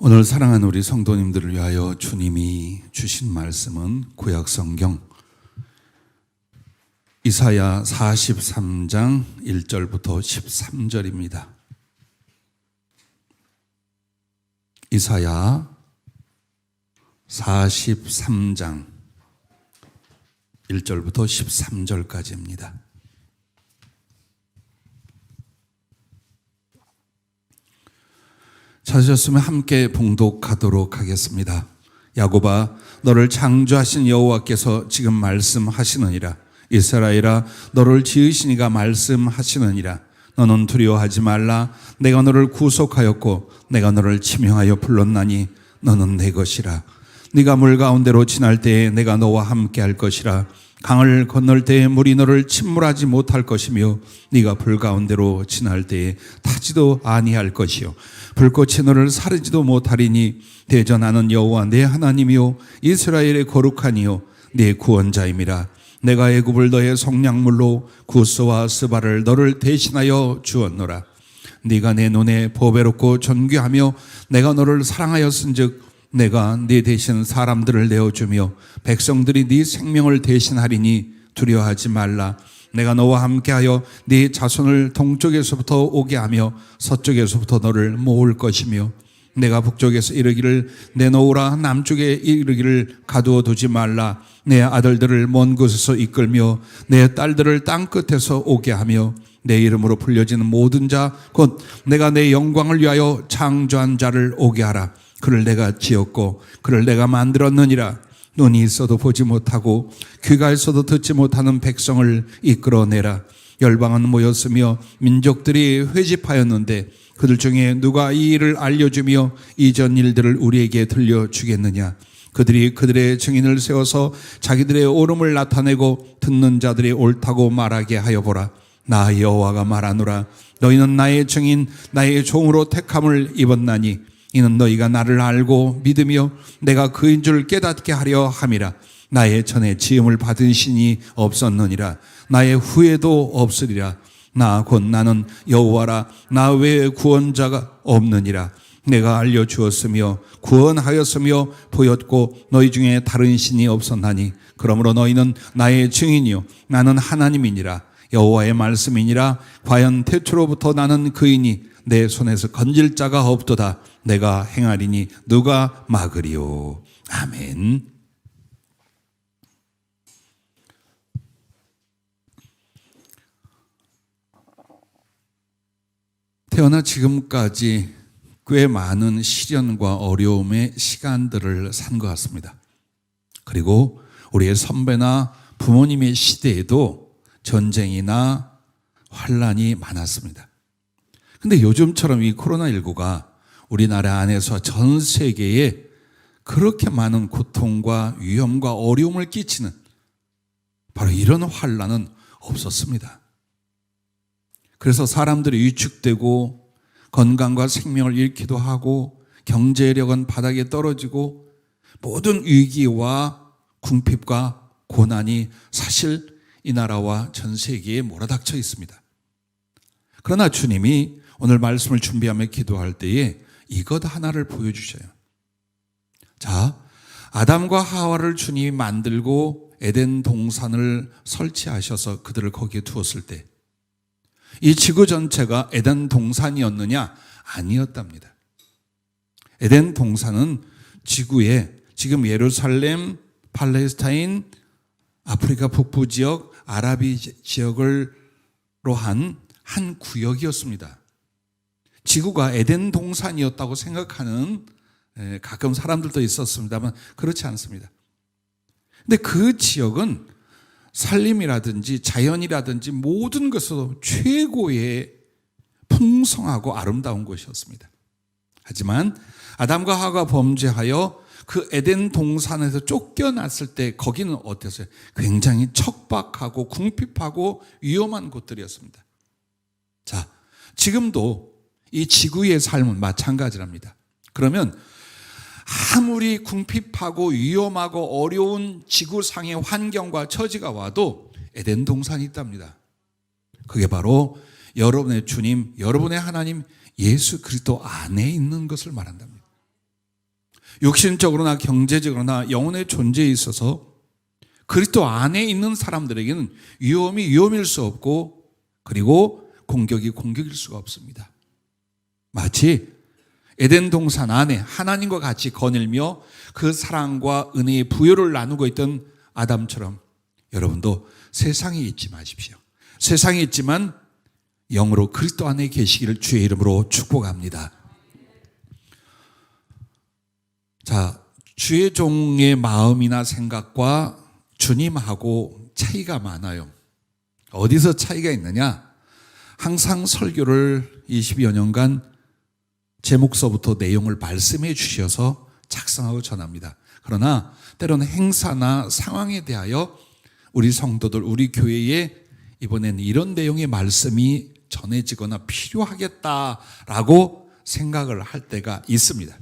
오늘 사랑하는 우리 성도님들을 위하여 주님이 주신 말씀은 구약성경 이사야 43장 1절부터 13절입니다. 이사야 43장 1절부터 13절까지입니다. 찾으셨으면 함께 봉독하도록 하겠습니다. 야곱아, 너를 창조하신 여호와께서 지금 말씀하시느니라. 이스라엘아, 너를 지으시니가 말씀하시느니라. 너는 두려워하지 말라. 내가 너를 구속하였고 내가 너를 지명하여 불렀나니 너는 내 것이라. 네가 물 가운데로 지날 때에 내가 너와 함께 할 것이라. 강을 건널 때에 물이 너를 침몰하지 못할 것이며 네가 불 가운데로 지날 때에 타지도 아니할 것이요 불꽃이 너를 사르지도 못하리니 대전하는 여호와 내 하나님이요 이스라엘의 거룩하니요 네 구원자임이라. 내가 애굽을 너의 속량물로 구스와 스바를 너를 대신하여 주었노라. 네가 내 눈에 보배롭고 존귀하며 내가 너를 사랑하였은즉 내가 네 대신 사람들을 내어주며 백성들이 네 생명을 대신하리니 두려워하지 말라. 내가 너와 함께하여 네 자손을 동쪽에서부터 오게 하며 서쪽에서부터 너를 모을 것이며 내가 북쪽에서 이르기를 내놓으라. 남쪽에 이르기를 가두어 두지 말라. 내 아들들을 먼 곳에서 이끌며 내 딸들을 땅 끝에서 오게 하며 내 이름으로 불려지는 모든 자 곧 내가 내 영광을 위하여 창조한 자를 오게 하라. 그를 내가 지었고 그를 내가 만들었느니라. 눈이 있어도 보지 못하고 귀가 있어도 듣지 못하는 백성을 이끌어내라. 열방은 모였으며 민족들이 회집하였는데 그들 중에 누가 이 일을 알려주며 이전 일들을 우리에게 들려주겠느냐. 그들이 그들의 증인을 세워서 자기들의 옳음을 나타내고 듣는 자들이 옳다고 말하게 하여 보라. 나 여호와가 말하노라. 너희는 나의 증인 나의 종으로 택함을 입었나니 이는 너희가 나를 알고 믿으며 내가 그인 줄 깨닫게 하려 함이라. 나의 전에 지음을 받은 신이 없었느니라. 나의 후에도 없으리라. 나 곧 나는 여호와라. 나 외에 구원자가 없느니라. 내가 알려주었으며 구원하였으며 보였고 너희 중에 다른 신이 없었나니 그러므로 너희는 나의 증인이요 나는 하나님이니라. 여호와의 말씀이니라. 과연 태초로부터 나는 그이니 내 손에서 건질 자가 없도다. 내가 행하리니 누가 막으리요. 아멘. 태어나 지금까지 꽤 많은 시련과 어려움의 시간들을 산 것 같습니다. 그리고 우리의 선배나 부모님의 시대에도 전쟁이나 환란이 많았습니다. 근데 요즘처럼 이 코로나19가 우리나라 안에서 전 세계에 그렇게 많은 고통과 위험과 어려움을 끼치는 바로 이런 환란은 없었습니다. 그래서 사람들이 위축되고 건강과 생명을 잃기도 하고 경제력은 바닥에 떨어지고 모든 위기와 궁핍과 고난이 사실 이 나라와 전 세계에 몰아닥쳐 있습니다. 그러나 주님이 오늘 말씀을 준비하며 기도할 때에 이것 하나를 보여주셔요. 자, 아담과 하와를 주님이 만들고 에덴 동산을 설치하셔서 그들을 거기에 두었을 때 이 지구 전체가 에덴 동산이었느냐? 아니었답니다. 에덴 동산은 지구에 지금 예루살렘, 팔레스타인, 아프리카 북부 지역, 아라비 지역으로 한 구역이었습니다. 지구가 에덴 동산이었다고 생각하는 가끔 사람들도 있었습니다만 그렇지 않습니다. 근데 그 지역은 산림이라든지 자연이라든지 모든 것으로 최고의 풍성하고 아름다운 곳이었습니다. 하지만 아담과 하와가 범죄하여 그 에덴 동산에서 쫓겨났을 때 거기는 어땠어요? 굉장히 척박하고 궁핍하고 위험한 곳들이었습니다. 자, 지금도 이 지구의 삶은 마찬가지랍니다. 그러면 아무리 궁핍하고 위험하고 어려운 지구상의 환경과 처지가 와도 에덴 동산이 있답니다. 그게 바로 여러분의 주님, 여러분의 하나님 예수 그리스도 안에 있는 것을 말한답니다. 육신적으로나 경제적으로나 영혼의 존재에 있어서 그리스도 안에 있는 사람들에게는 위험이 위험일 수 없고 그리고 공격이 공격일 수가 없습니다. 마치 에덴 동산 안에 하나님과 같이 거닐며 그 사랑과 은혜의 부여를 나누고 있던 아담처럼 여러분도 세상에 있지 마십시오. 세상에 있지만 영으로 그리스도 안에 계시기를 주의 이름으로 축복합니다. 자, 주의 종의 마음이나 생각과 주님하고 차이가 많아요. 어디서 차이가 있느냐? 항상 설교를 20여 년간 제목서부터 내용을 말씀해 주셔서 작성하고 전합니다. 그러나 때로는 행사나 상황에 대하여 우리 성도들, 우리 교회에 이번엔 이런 내용의 말씀이 전해지거나 필요하겠다라고 생각을 할 때가 있습니다.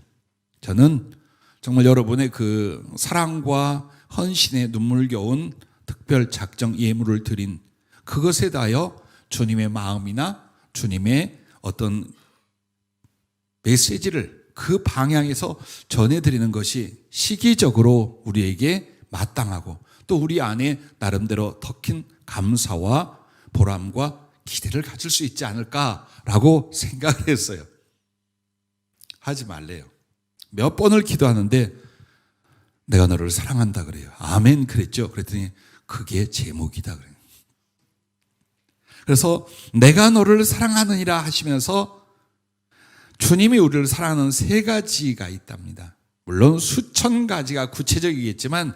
저는 정말 여러분의 그 사랑과 헌신의 눈물겨운 특별 작정 예물을 드린 그것에 대하여 주님의 마음이나 주님의 어떤 메시지를 그 방향에서 전해드리는 것이 시기적으로 우리에게 마땅하고 또 우리 안에 나름대로 더 큰 감사와 보람과 기대를 가질 수 있지 않을까라고 생각을 했어요. 하지 말래요. 몇 번을 기도하는데 내가 너를 사랑한다 그래요. 아멘 그랬죠. 그랬더니 그게 제목이다 그래요. 그래서 내가 너를 사랑하느니라 하시면서 주님이 우리를 사랑하는 세 가지가 있답니다. 물론 수천 가지가 구체적이겠지만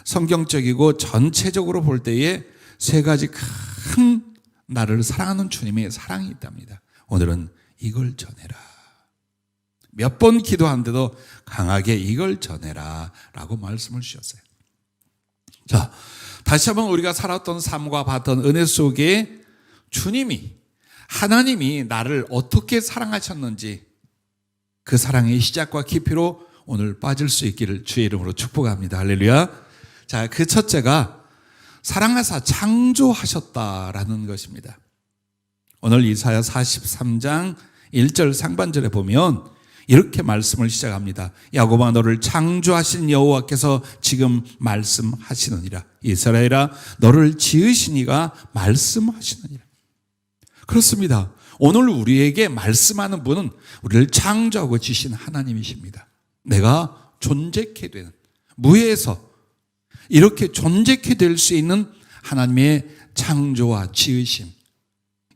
성경적이고 전체적으로 볼 때에 세 가지 큰 나를 사랑하는 주님의 사랑이 있답니다. 오늘은 이걸 전해라. 몇 번 기도하는데도 강하게 이걸 전해라 라고 말씀을 주셨어요. 자, 다시 한번 우리가 살았던 삶과 봤던 은혜 속에 주님이, 하나님이 나를 어떻게 사랑하셨는지 그 사랑의 시작과 깊이로 오늘 빠질 수 있기를 주의 이름으로 축복합니다. 할렐루야. 자, 그 첫째가 사랑하사 창조하셨다라는 것입니다. 오늘 이사야 43장 1절 상반절에 보면 이렇게 말씀을 시작합니다. 야곱아 너를 창조하신 여호와께서 지금 말씀하시느니라. 이스라엘아 너를 지으신 이가 말씀하시느니라. 그렇습니다. 오늘 우리에게 말씀하는 분은 우리를 창조하고 지신 하나님이십니다. 내가 존재케 되는 무에서 이렇게 존재케 될 수 있는 하나님의 창조와 지으심,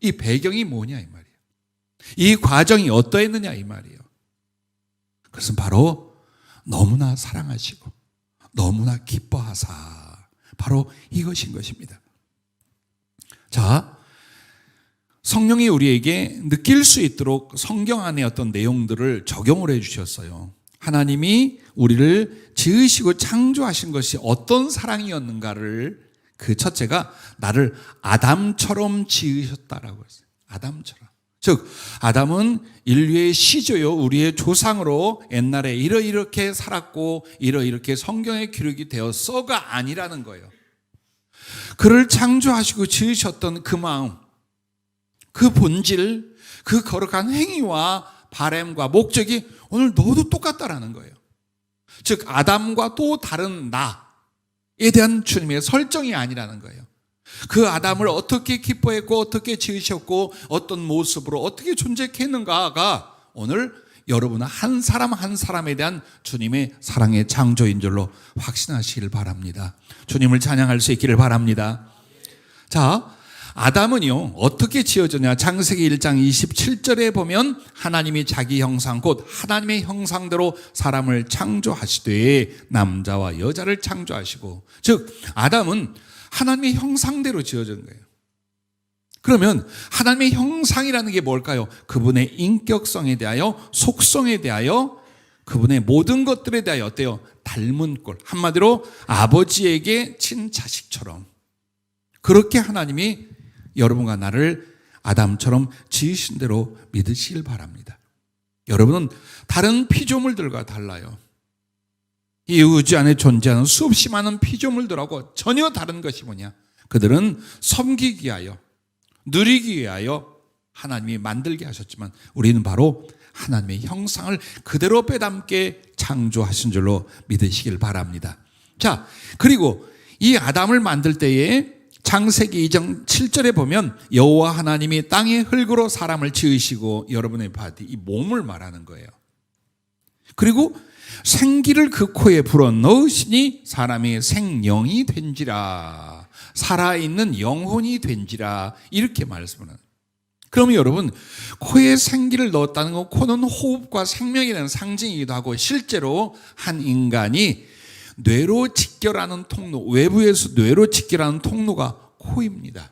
이 배경이 뭐냐 이 말이에요. 이 과정이 어떠했느냐 이 말이에요. 그것은 바로 너무나 사랑하시고 너무나 기뻐하사 바로 이것인 것입니다. 자, 성령이 우리에게 느낄 수 있도록 성경 안에 어떤 내용들을 적용을 해 주셨어요. 하나님이 우리를 지으시고 창조하신 것이 어떤 사랑이었는가를 그 첫째가 나를 아담처럼 지으셨다라고 했어요. 아담처럼. 즉 아담은 인류의 시조요 우리의 조상으로 옛날에 이렇게 살았고 이렇게 성경에 기록이 되었어가 아니라는 거예요. 그를 창조하시고 지으셨던 그 마음, 그 본질, 그 거룩한 행위와 바램과 목적이 오늘 너도 똑같다라는 거예요. 즉 아담과 또 다른 나에 대한 주님의 설정이 아니라는 거예요. 그 아담을 어떻게 기뻐했고 어떻게 지으셨고 어떤 모습으로 어떻게 존재케 했는가가 오늘 여러분 한 사람 한 사람에 대한 주님의 사랑의 창조인 줄로 확신하시길 바랍니다. 주님을 찬양할 수 있기를 바랍니다. 자, 아담은요 어떻게 지어졌냐? 창세기 1장 27절에 보면 하나님이 자기 형상 곧 하나님의 형상대로 사람을 창조하시되 남자와 여자를 창조하시고, 즉 아담은 하나님의 형상대로 지어진 거예요. 그러면 하나님의 형상이라는 게 뭘까요? 그분의 인격성에 대하여, 속성에 대하여, 그분의 모든 것들에 대하여 어때요? 닮은 꼴, 한마디로 아버지에게 친자식처럼 그렇게 하나님이 여러분과 나를 아담처럼 지으신 대로 믿으시길 바랍니다. 여러분은 다른 피조물들과 달라요. 이 우주 안에 존재하는 수없이 많은 피조물들하고 전혀 다른 것이 뭐냐? 그들은 섬기기 위하여, 누리기 위하여 하나님이 만들게 하셨지만 우리는 바로 하나님의 형상을 그대로 빼닮게 창조하신 줄로 믿으시길 바랍니다. 자, 그리고 이 아담을 만들 때에 창세기 2장 7절에 보면 여호와 하나님이 땅의 흙으로 사람을 지으시고 여러분의 바디, 이 몸을 말하는 거예요. 그리고 생기를 그 코에 불어 넣으시니 사람이 생령이 된지라, 살아있는 영혼이 된지라, 이렇게 말씀을 합니다. 그러면 여러분, 코에 생기를 넣었다는 건 코는 호흡과 생명에 대한 상징이기도 하고 실제로 한 인간이 뇌로 직결하는 통로, 외부에서 뇌로 직결하는 통로가 코입니다.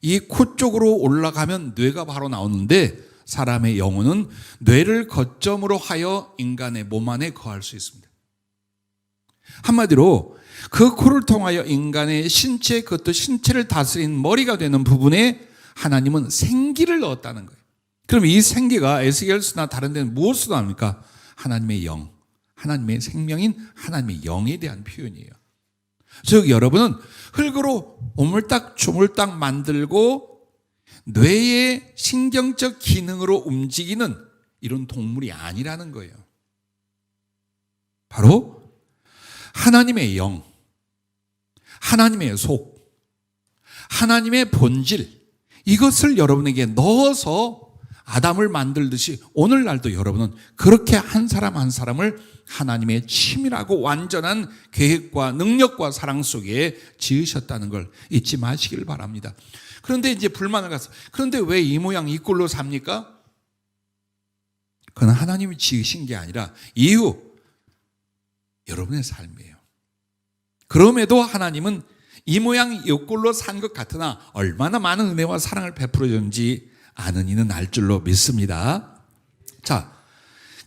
이 코 쪽으로 올라가면 뇌가 바로 나오는데 사람의 영혼은 뇌를 거점으로 하여 인간의 몸 안에 거할 수 있습니다. 한마디로 그 코를 통하여 인간의 신체, 그것도 신체를 다스린 머리가 되는 부분에 하나님은 생기를 넣었다는 거예요. 그럼 이 생기가 에스겔서나 다른 데는 무엇으로 나옵니까? 하나님의 영, 하나님의 생명인 하나님의 영에 대한 표현이에요. 즉 여러분은 흙으로 오물딱 조물딱 만들고 뇌의 신경적 기능으로 움직이는 이런 동물이 아니라는 거예요. 바로 하나님의 영, 하나님의 속, 하나님의 본질, 이것을 여러분에게 넣어서 아담을 만들듯이 오늘날도 여러분은 그렇게 한 사람 한 사람을 하나님의 치밀하고 완전한 계획과 능력과 사랑 속에 지으셨다는 걸 잊지 마시길 바랍니다. 그런데 이제 불만을 가서, 그런데 왜 이 모양 이 꼴로 삽니까? 그건 하나님이 지으신 게 아니라 이후 여러분의 삶이에요. 그럼에도 하나님은 이 모양 이 꼴로 산 것 같으나 얼마나 많은 은혜와 사랑을 베풀어 줬는지 아는 이는 알 줄로 믿습니다. 자,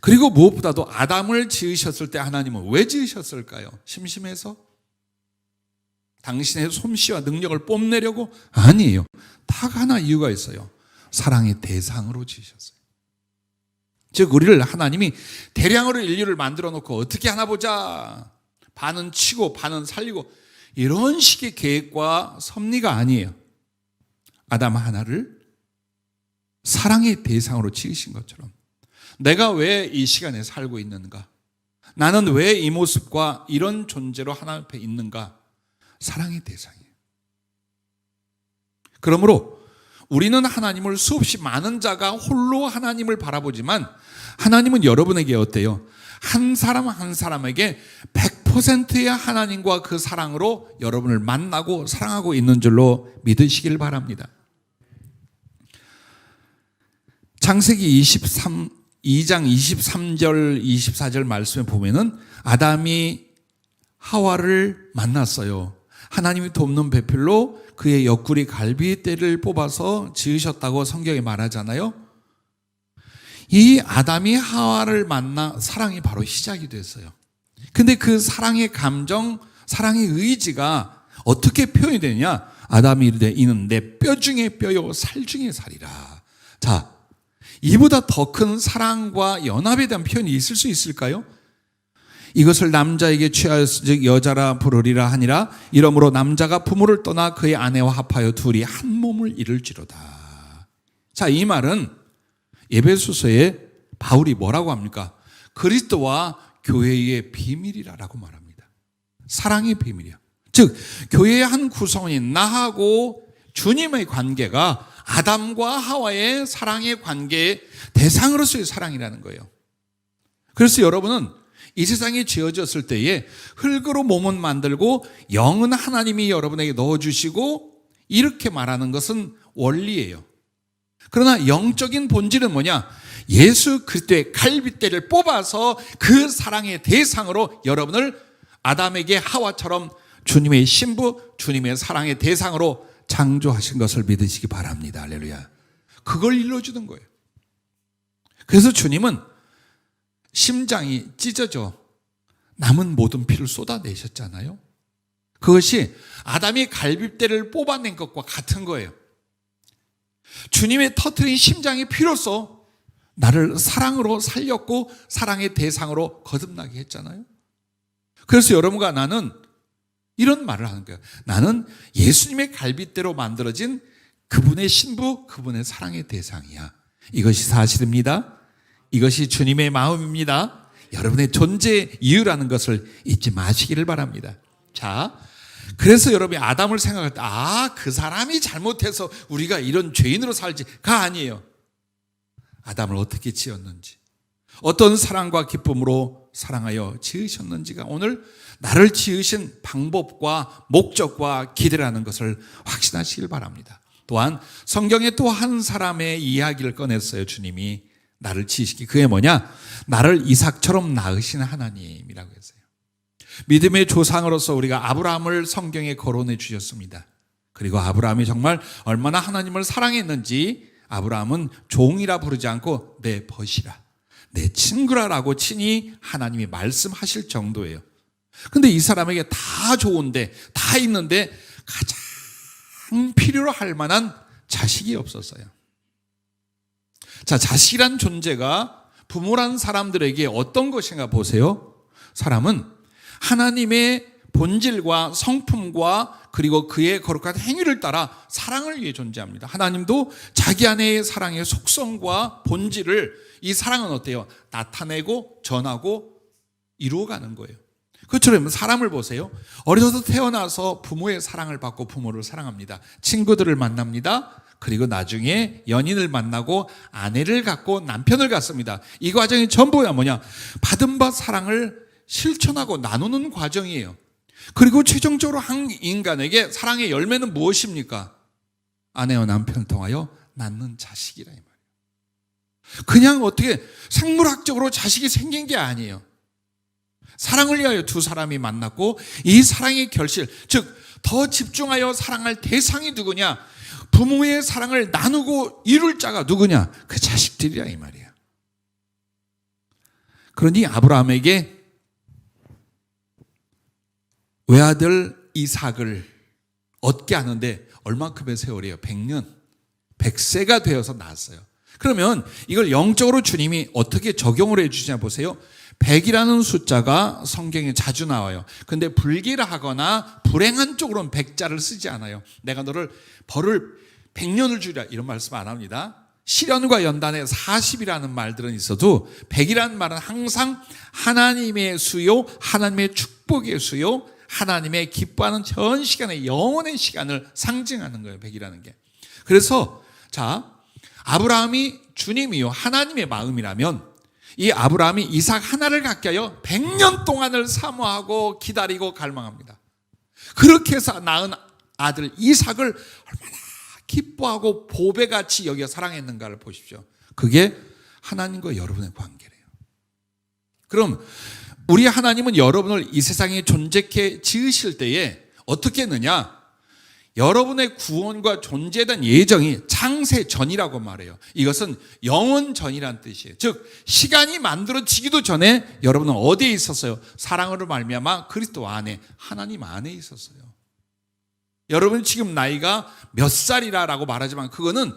그리고 무엇보다도 아담을 지으셨을 때 하나님은 왜 지으셨을까요? 심심해서? 당신의 솜씨와 능력을 뽐내려고? 아니에요. 딱 하나 이유가 있어요. 사랑의 대상으로 지으셨어요. 즉 우리를 하나님이 대량으로 인류를 만들어 놓고 어떻게 하나 보자, 반은 치고 반은 살리고, 이런 식의 계획과 섭리가 아니에요. 아담 하나를 사랑의 대상으로 지으신 것처럼 내가 왜 이 시간에 살고 있는가? 나는 왜 이 모습과 이런 존재로 하나님 앞에 있는가? 사랑의 대상이에요. 그러므로 우리는 하나님을 수없이 많은 자가 홀로 하나님을 바라보지만 하나님은 여러분에게 어때요? 한 사람 한 사람에게 100%의 하나님과 그 사랑으로 여러분을 만나고 사랑하고 있는 줄로 믿으시길 바랍니다. 창세기 2장 23절 24절 말씀에 보면은 아담이 하와를 만났어요. 하나님이 돕는 배필로 그의 옆구리 갈비뼈를 뽑아서 지으셨다고 성경에 말하잖아요. 이 아담이 하와를 만나 사랑이 바로 시작이 됐어요. 근데 그 사랑의 감정, 사랑의 의지가 어떻게 표현이 되냐? 아담이 이르되 이는 내 뼈 중에 뼈요 살 중에 살이라. 자, 이보다 더 큰 사랑과 연합에 대한 표현이 있을 수 있을까요? 이것을 남자에게 취하였으 즉 여자라 부르리라 하니라. 이러므로 남자가 부모를 떠나 그의 아내와 합하여 둘이 한 몸을 이룰지로다. 자, 이 말은 에베소서에 바울이 뭐라고 합니까? 그리스도와 교회의 비밀이라고 말합니다. 사랑의 비밀이야. 즉 교회의 한 구성원이 나하고 주님의 관계가 아담과 하와의 사랑의 관계의 대상으로서의 사랑이라는 거예요. 그래서 여러분은 이 세상에 지어졌을 때에 흙으로 몸은 만들고 영은 하나님이 여러분에게 넣어주시고 이렇게 말하는 것은 원리예요. 그러나 영적인 본질은 뭐냐? 예수 그리스도의 갈빗대를 뽑아서 그 사랑의 대상으로 여러분을 아담에게 하와처럼 주님의 신부, 주님의 사랑의 대상으로 창조하신 것을 믿으시기 바랍니다. 할렐루야. 그걸 일러주는 거예요. 그래서 주님은 심장이 찢어져 남은 모든 피를 쏟아내셨잖아요. 그것이 아담이 갈빗대를 뽑아낸 것과 같은 거예요. 주님의 터트린 심장의 피로써 나를 사랑으로 살렸고 사랑의 대상으로 거듭나게 했잖아요. 그래서 여러분과 나는 이런 말을 하는 거예요. 나는 예수님의 갈빗대로 만들어진 그분의 신부, 그분의 사랑의 대상이야. 이것이 사실입니다. 이것이 주님의 마음입니다. 여러분의 존재 이유라는 것을 잊지 마시기를 바랍니다. 자, 그래서 여러분이 아담을 생각할 때 그 사람이 잘못해서 우리가 이런 죄인으로 살지가 아니에요. 아담을 어떻게 지었는지, 어떤 사랑과 기쁨으로 사랑하여 지으셨는지가 오늘 나를 지으신 방법과 목적과 기대라는 것을 확신하시길 바랍니다. 또한 성경에 또 한 사람의 이야기를 꺼냈어요. 주님이 나를 지으시기, 그게 뭐냐? 나를 이삭처럼 낳으신 하나님이라고 했어요. 믿음의 조상으로서 우리가 아브라함을 성경에 거론해 주셨습니다. 그리고 아브라함이 정말 얼마나 하나님을 사랑했는지 아브라함은 종이라 부르지 않고 내 벗이라, 내 친구라라고 친히 하나님이 말씀하실 정도예요. 근데 이 사람에게 다 좋은데, 다 있는데 가장 필요로 할 만한 자식이 없었어요. 자, 자식이란 존재가 부모란 사람들에게 어떤 것인가 보세요. 사람은 하나님의 본질과 성품과 그리고 그의 거룩한 행위를 따라 사랑을 위해 존재합니다. 하나님도 자기 안의 사랑의 속성과 본질을, 이 사랑은 어때요? 나타내고 전하고 이루어가는 거예요. 그처럼 사람을 보세요. 어려서 태어나서 부모의 사랑을 받고 부모를 사랑합니다. 친구들을 만납니다. 그리고 나중에 연인을 만나고 아내를 갖고 남편을 갖습니다. 이 과정이 전부가 뭐냐? 받은 바 사랑을 실천하고 나누는 과정이에요. 그리고 최종적으로 한 인간에게 사랑의 열매는 무엇입니까? 아내와 남편을 통하여 낳는 자식이라 이 말이에요. 그냥 어떻게 생물학적으로 자식이 생긴 게 아니에요. 사랑을 위하여 두 사람이 만났고 이 사랑의 결실, 즉 더 집중하여 사랑할 대상이 누구냐? 부모의 사랑을 나누고 이룰 자가 누구냐? 그 자식들이라 이 말이에요. 그러니 아브라함에게 외아들 이삭을 얻게 하는데 얼마큼의 세월이에요? 100년, 100세가 되어서 낳았어요. 그러면 이걸 영적으로 주님이 어떻게 적용을 해주시냐 보세요. 100이라는 숫자가 성경에 자주 나와요. 근데 불길을 하거나 불행한 쪽으로는 100자를 쓰지 않아요. 내가 너를 벌을 100년을 주리라 이런 말씀 안 합니다. 시련과 연단에 40이라는 말들은 있어도 100이라는 말은 항상 하나님의 수요, 하나님의 축복의 수요, 하나님의 기뻐하는 전 시간의 영원의 시간을 상징하는 거예요. 100이라는 게. 그래서 자, 아브라함이 주님이요 하나님의 마음이라면 이 아브라함이 이삭 하나를 갖게 하여 100년 동안을 사모하고 기다리고 갈망합니다. 그렇게 해서 낳은 아들 이삭을 얼마나 기뻐하고 보배같이 여겨 사랑했는가를 보십시오. 그게 하나님과 여러분의 관계래요. 그럼 우리 하나님은 여러분을 이 세상에 존재케 지으실 때에 어떻게 했느냐? 여러분의 구원과 존재에 대한 예정이 창세 전이라고 말해요. 이것은 영원 전이라는 뜻이에요. 즉 시간이 만들어지기도 전에 여러분은 어디에 있었어요? 사랑으로 말미암아 그리스도 안에, 하나님 안에 있었어요. 여러분 지금 나이가 몇 살이라고 말하지만 그거는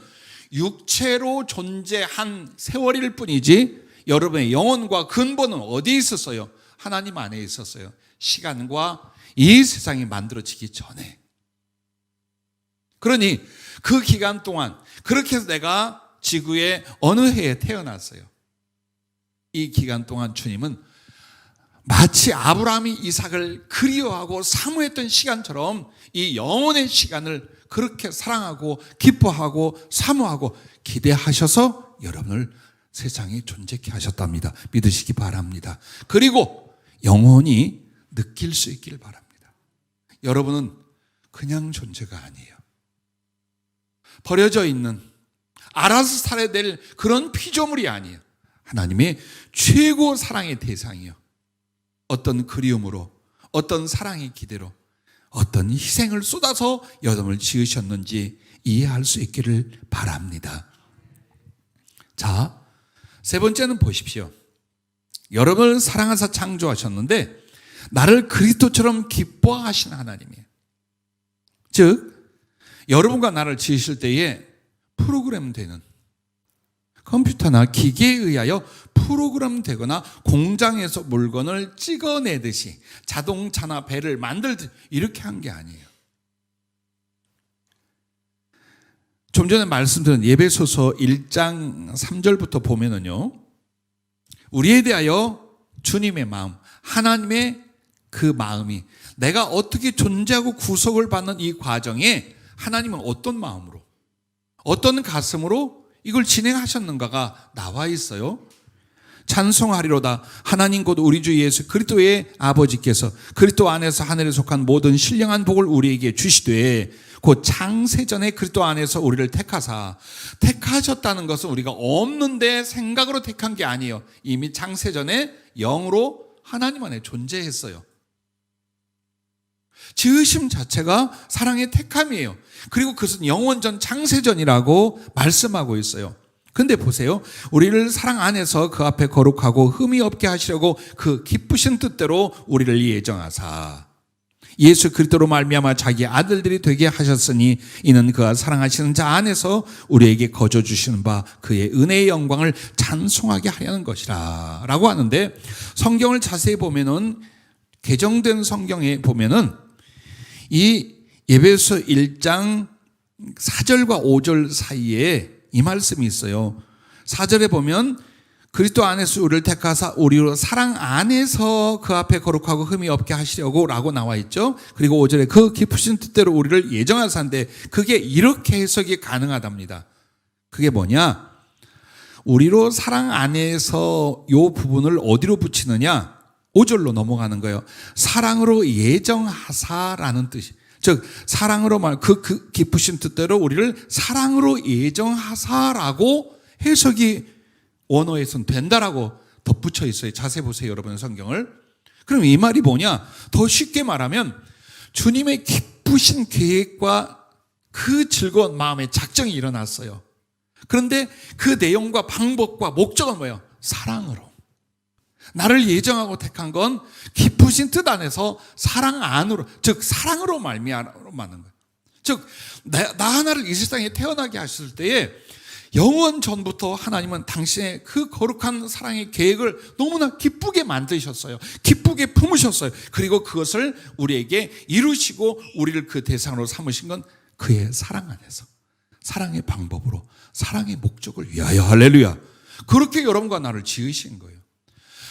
육체로 존재한 세월일 뿐이지 여러분의 영혼과 근본은 어디에 있었어요? 하나님 안에 있었어요. 시간과 이 세상이 만들어지기 전에. 그러니 그 기간 동안 그렇게 해서 내가 지구의 어느 해에 태어났어요. 이 기간 동안 주님은 마치 아브라함이 이삭을 그리워하고 사모했던 시간처럼 이 영혼의 시간을 그렇게 사랑하고 기뻐하고 사모하고 기대하셔서 여러분을 세상에 존재케 하셨답니다. 믿으시기 바랍니다. 그리고 영원히 느낄 수 있기를 바랍니다. 여러분은 그냥 존재가 아니에요. 버려져 있는, 알아서 살아야 될 그런 피조물이 아니에요. 하나님의 최고 사랑의 대상이요. 어떤 그리움으로, 어떤 사랑의 기대로, 어떤 희생을 쏟아서 여러분을 지으셨는지 이해할 수 있기를 바랍니다. 자, 세 번째는 보십시오. 여러분을 사랑하사 창조하셨는데 나를 그리스도처럼 기뻐하신 하나님이에요. 즉 여러분과 나를 지으실 때에 프로그램되는 컴퓨터나 기계에 의하여 프로그램되거나 공장에서 물건을 찍어내듯이 자동차나 배를 만들듯이 이렇게 한 게 아니에요. 좀 전에 말씀드린 예배소서 1장 3절부터 보면은요, 우리에 대하여 주님의 마음, 하나님의 그 마음이 내가 어떻게 존재하고 구속을 받는 이 과정에 하나님은 어떤 마음으로, 어떤 가슴으로 이걸 진행하셨는가가 나와 있어요. 찬송하리로다. 하나님 곧 우리 주 예수 그리스도의 아버지께서 그리스도 안에서 하늘에 속한 모든 신령한 복을 우리에게 주시되 곧 창세전에 그리스도 안에서 우리를 택하셨다는 것은 우리가 없는데 생각으로 택한 게 아니에요. 이미 창세전에 영으로 하나님 안에 존재했어요. 지으심 자체가 사랑의 택함이에요. 그리고 그것은 영원전 창세전이라고 말씀하고 있어요. 근데 보세요. 우리를 사랑 안에서 그 앞에 거룩하고 흠이 없게 하시려고 그 기쁘신 뜻대로 우리를 예정하사 예수 그리스도로 말미암아 자기 아들들이 되게 하셨으니 이는 그가 사랑하시는 자 안에서 우리에게 거저 주시는 바 그의 은혜의 영광을 찬송하게 하려는 것이라 라고 하는데, 성경을 자세히 보면은, 개정된 성경에 보면은 이 에베소 1장 4절과 5절 사이에 이 말씀이 있어요. 4절에 보면 그리스도 안에서 우리를 택하사 우리로 사랑 안에서 그 앞에 거룩하고 흠이 없게 하시려고 라고 나와 있죠. 그리고 5절에 그 깊으신 뜻대로 우리를 예정하사인데, 그게 이렇게 해석이 가능하답니다. 그게 뭐냐? 우리로 사랑 안에서 이 부분을 어디로 붙이느냐? 5절로 넘어가는 거예요. 사랑으로 예정하사라는 뜻이, 즉 사랑으로 그 깊으신 뜻대로 우리를 사랑으로 예정하사라고 해석이 원어에서는 된다라고 덧붙여 있어요. 자세히 보세요, 여러분 성경을. 그럼 이 말이 뭐냐? 더 쉽게 말하면 주님의 기쁘신 계획과 그 즐거운 마음의 작정이 일어났어요. 그런데 그 내용과 방법과 목적은 뭐예요? 사랑으로. 나를 예정하고 택한 건 기쁘신 뜻 안에서 사랑 안으로, 즉 사랑으로 말미암는 거예요. 즉 나 하나를 이 세상에 태어나게 하실 때에 영원 전부터 하나님은 당신의 그 거룩한 사랑의 계획을 너무나 기쁘게 만드셨어요. 기쁘게 품으셨어요. 그리고 그것을 우리에게 이루시고 우리를 그 대상으로 삼으신 건 그의 사랑 안에서, 사랑의 방법으로, 사랑의 목적을 위하여. 할렐루야. 그렇게 여러분과 나를 지으신 거예요.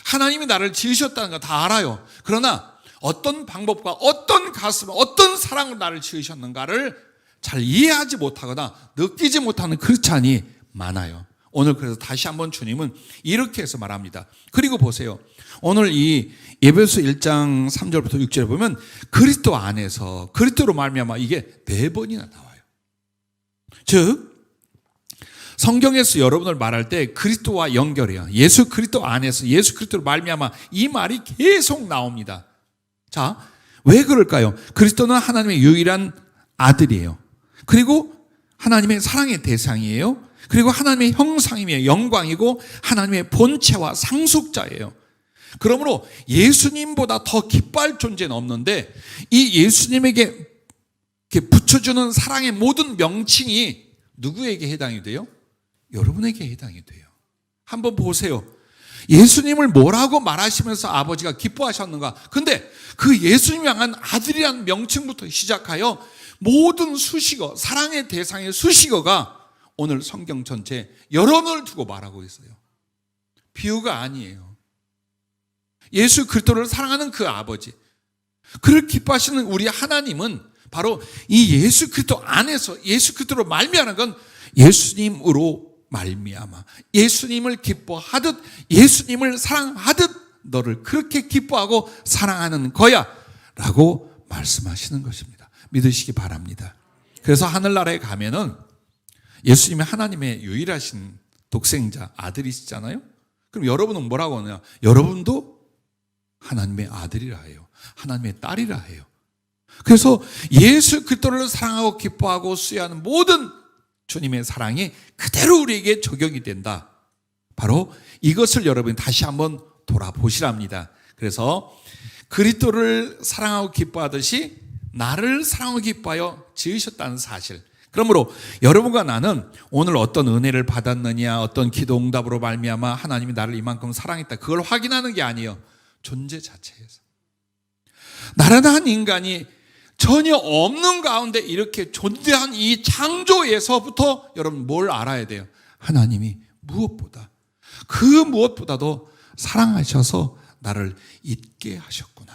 하나님이 나를 지으셨다는 거 다 알아요. 그러나 어떤 방법과 어떤 가슴, 어떤 사랑으로 나를 지으셨는가를 잘 이해하지 못하거나 느끼지 못하는 크리스찬이 많아요. 오늘 그래서 다시 한번 주님은 이렇게 해서 말합니다. 그리고 보세요. 오늘 이 에베소 1장 3절부터 6절에 보면 그리스도 안에서, 그리스도로 말미암아, 이게 4번이나 나와요. 즉 성경에서 여러분을 말할 때 그리스도와 연결해요. 예수 그리스도 안에서, 예수 그리스도로 말미암아, 이 말이 계속 나옵니다. 자, 왜 그럴까요? 그리스도는 하나님의 유일한 아들이에요. 그리고 하나님의 사랑의 대상이에요. 그리고 하나님의 형상이며 영광이고 하나님의 본체와 상속자예요. 그러므로 예수님보다 더 기뻐할 존재는 없는데, 이 예수님에게 붙여주는 사랑의 모든 명칭이 누구에게 해당이 돼요? 여러분에게 해당이 돼요. 한번 보세요. 예수님을 뭐라고 말하시면서 아버지가 기뻐하셨는가? 근데 그 예수님 향한 아들이라는 명칭부터 시작하여 모든 수식어, 사랑의 대상의 수식어가 오늘 성경 전체에 여론을 두고 말하고 있어요. 비유가 아니에요. 예수 그리스도를 사랑하는 그 아버지, 그를 기뻐하시는 우리 하나님은 바로 이 예수 그리스도 안에서, 예수 그리스도로 말미암는 건 예수님으로 말미암아 예수님을 기뻐하듯, 예수님을 사랑하듯 너를 그렇게 기뻐하고 사랑하는 거야 라고 말씀하시는 것입니다. 믿으시기 바랍니다. 그래서 하늘나라에 가면은 예수님이 하나님의 유일하신 독생자 아들이시잖아요. 그럼 여러분은 뭐라고 하느냐? 여러분도 하나님의 아들이라 해요. 하나님의 딸이라 해요. 그래서 예수 그리스도를 사랑하고 기뻐하고 수여하는 모든 주님의 사랑이 그대로 우리에게 적용이 된다. 바로 이것을 여러분이 다시 한번 돌아보시랍니다. 그래서 그리스도를 사랑하고 기뻐하듯이 나를 사랑하고 기뻐하여 지으셨다는 사실. 그러므로 여러분과 나는 오늘 어떤 은혜를 받았느냐, 어떤 기도 응답으로 말미암아 하나님이 나를 이만큼 사랑했다, 그걸 확인하는 게 아니에요. 존재 자체에서 나란한 인간이 전혀 없는 가운데 이렇게 존재한 이 창조에서부터 여러분 뭘 알아야 돼요? 하나님이 무엇보다도 사랑하셔서 나를 잊게 하셨구나.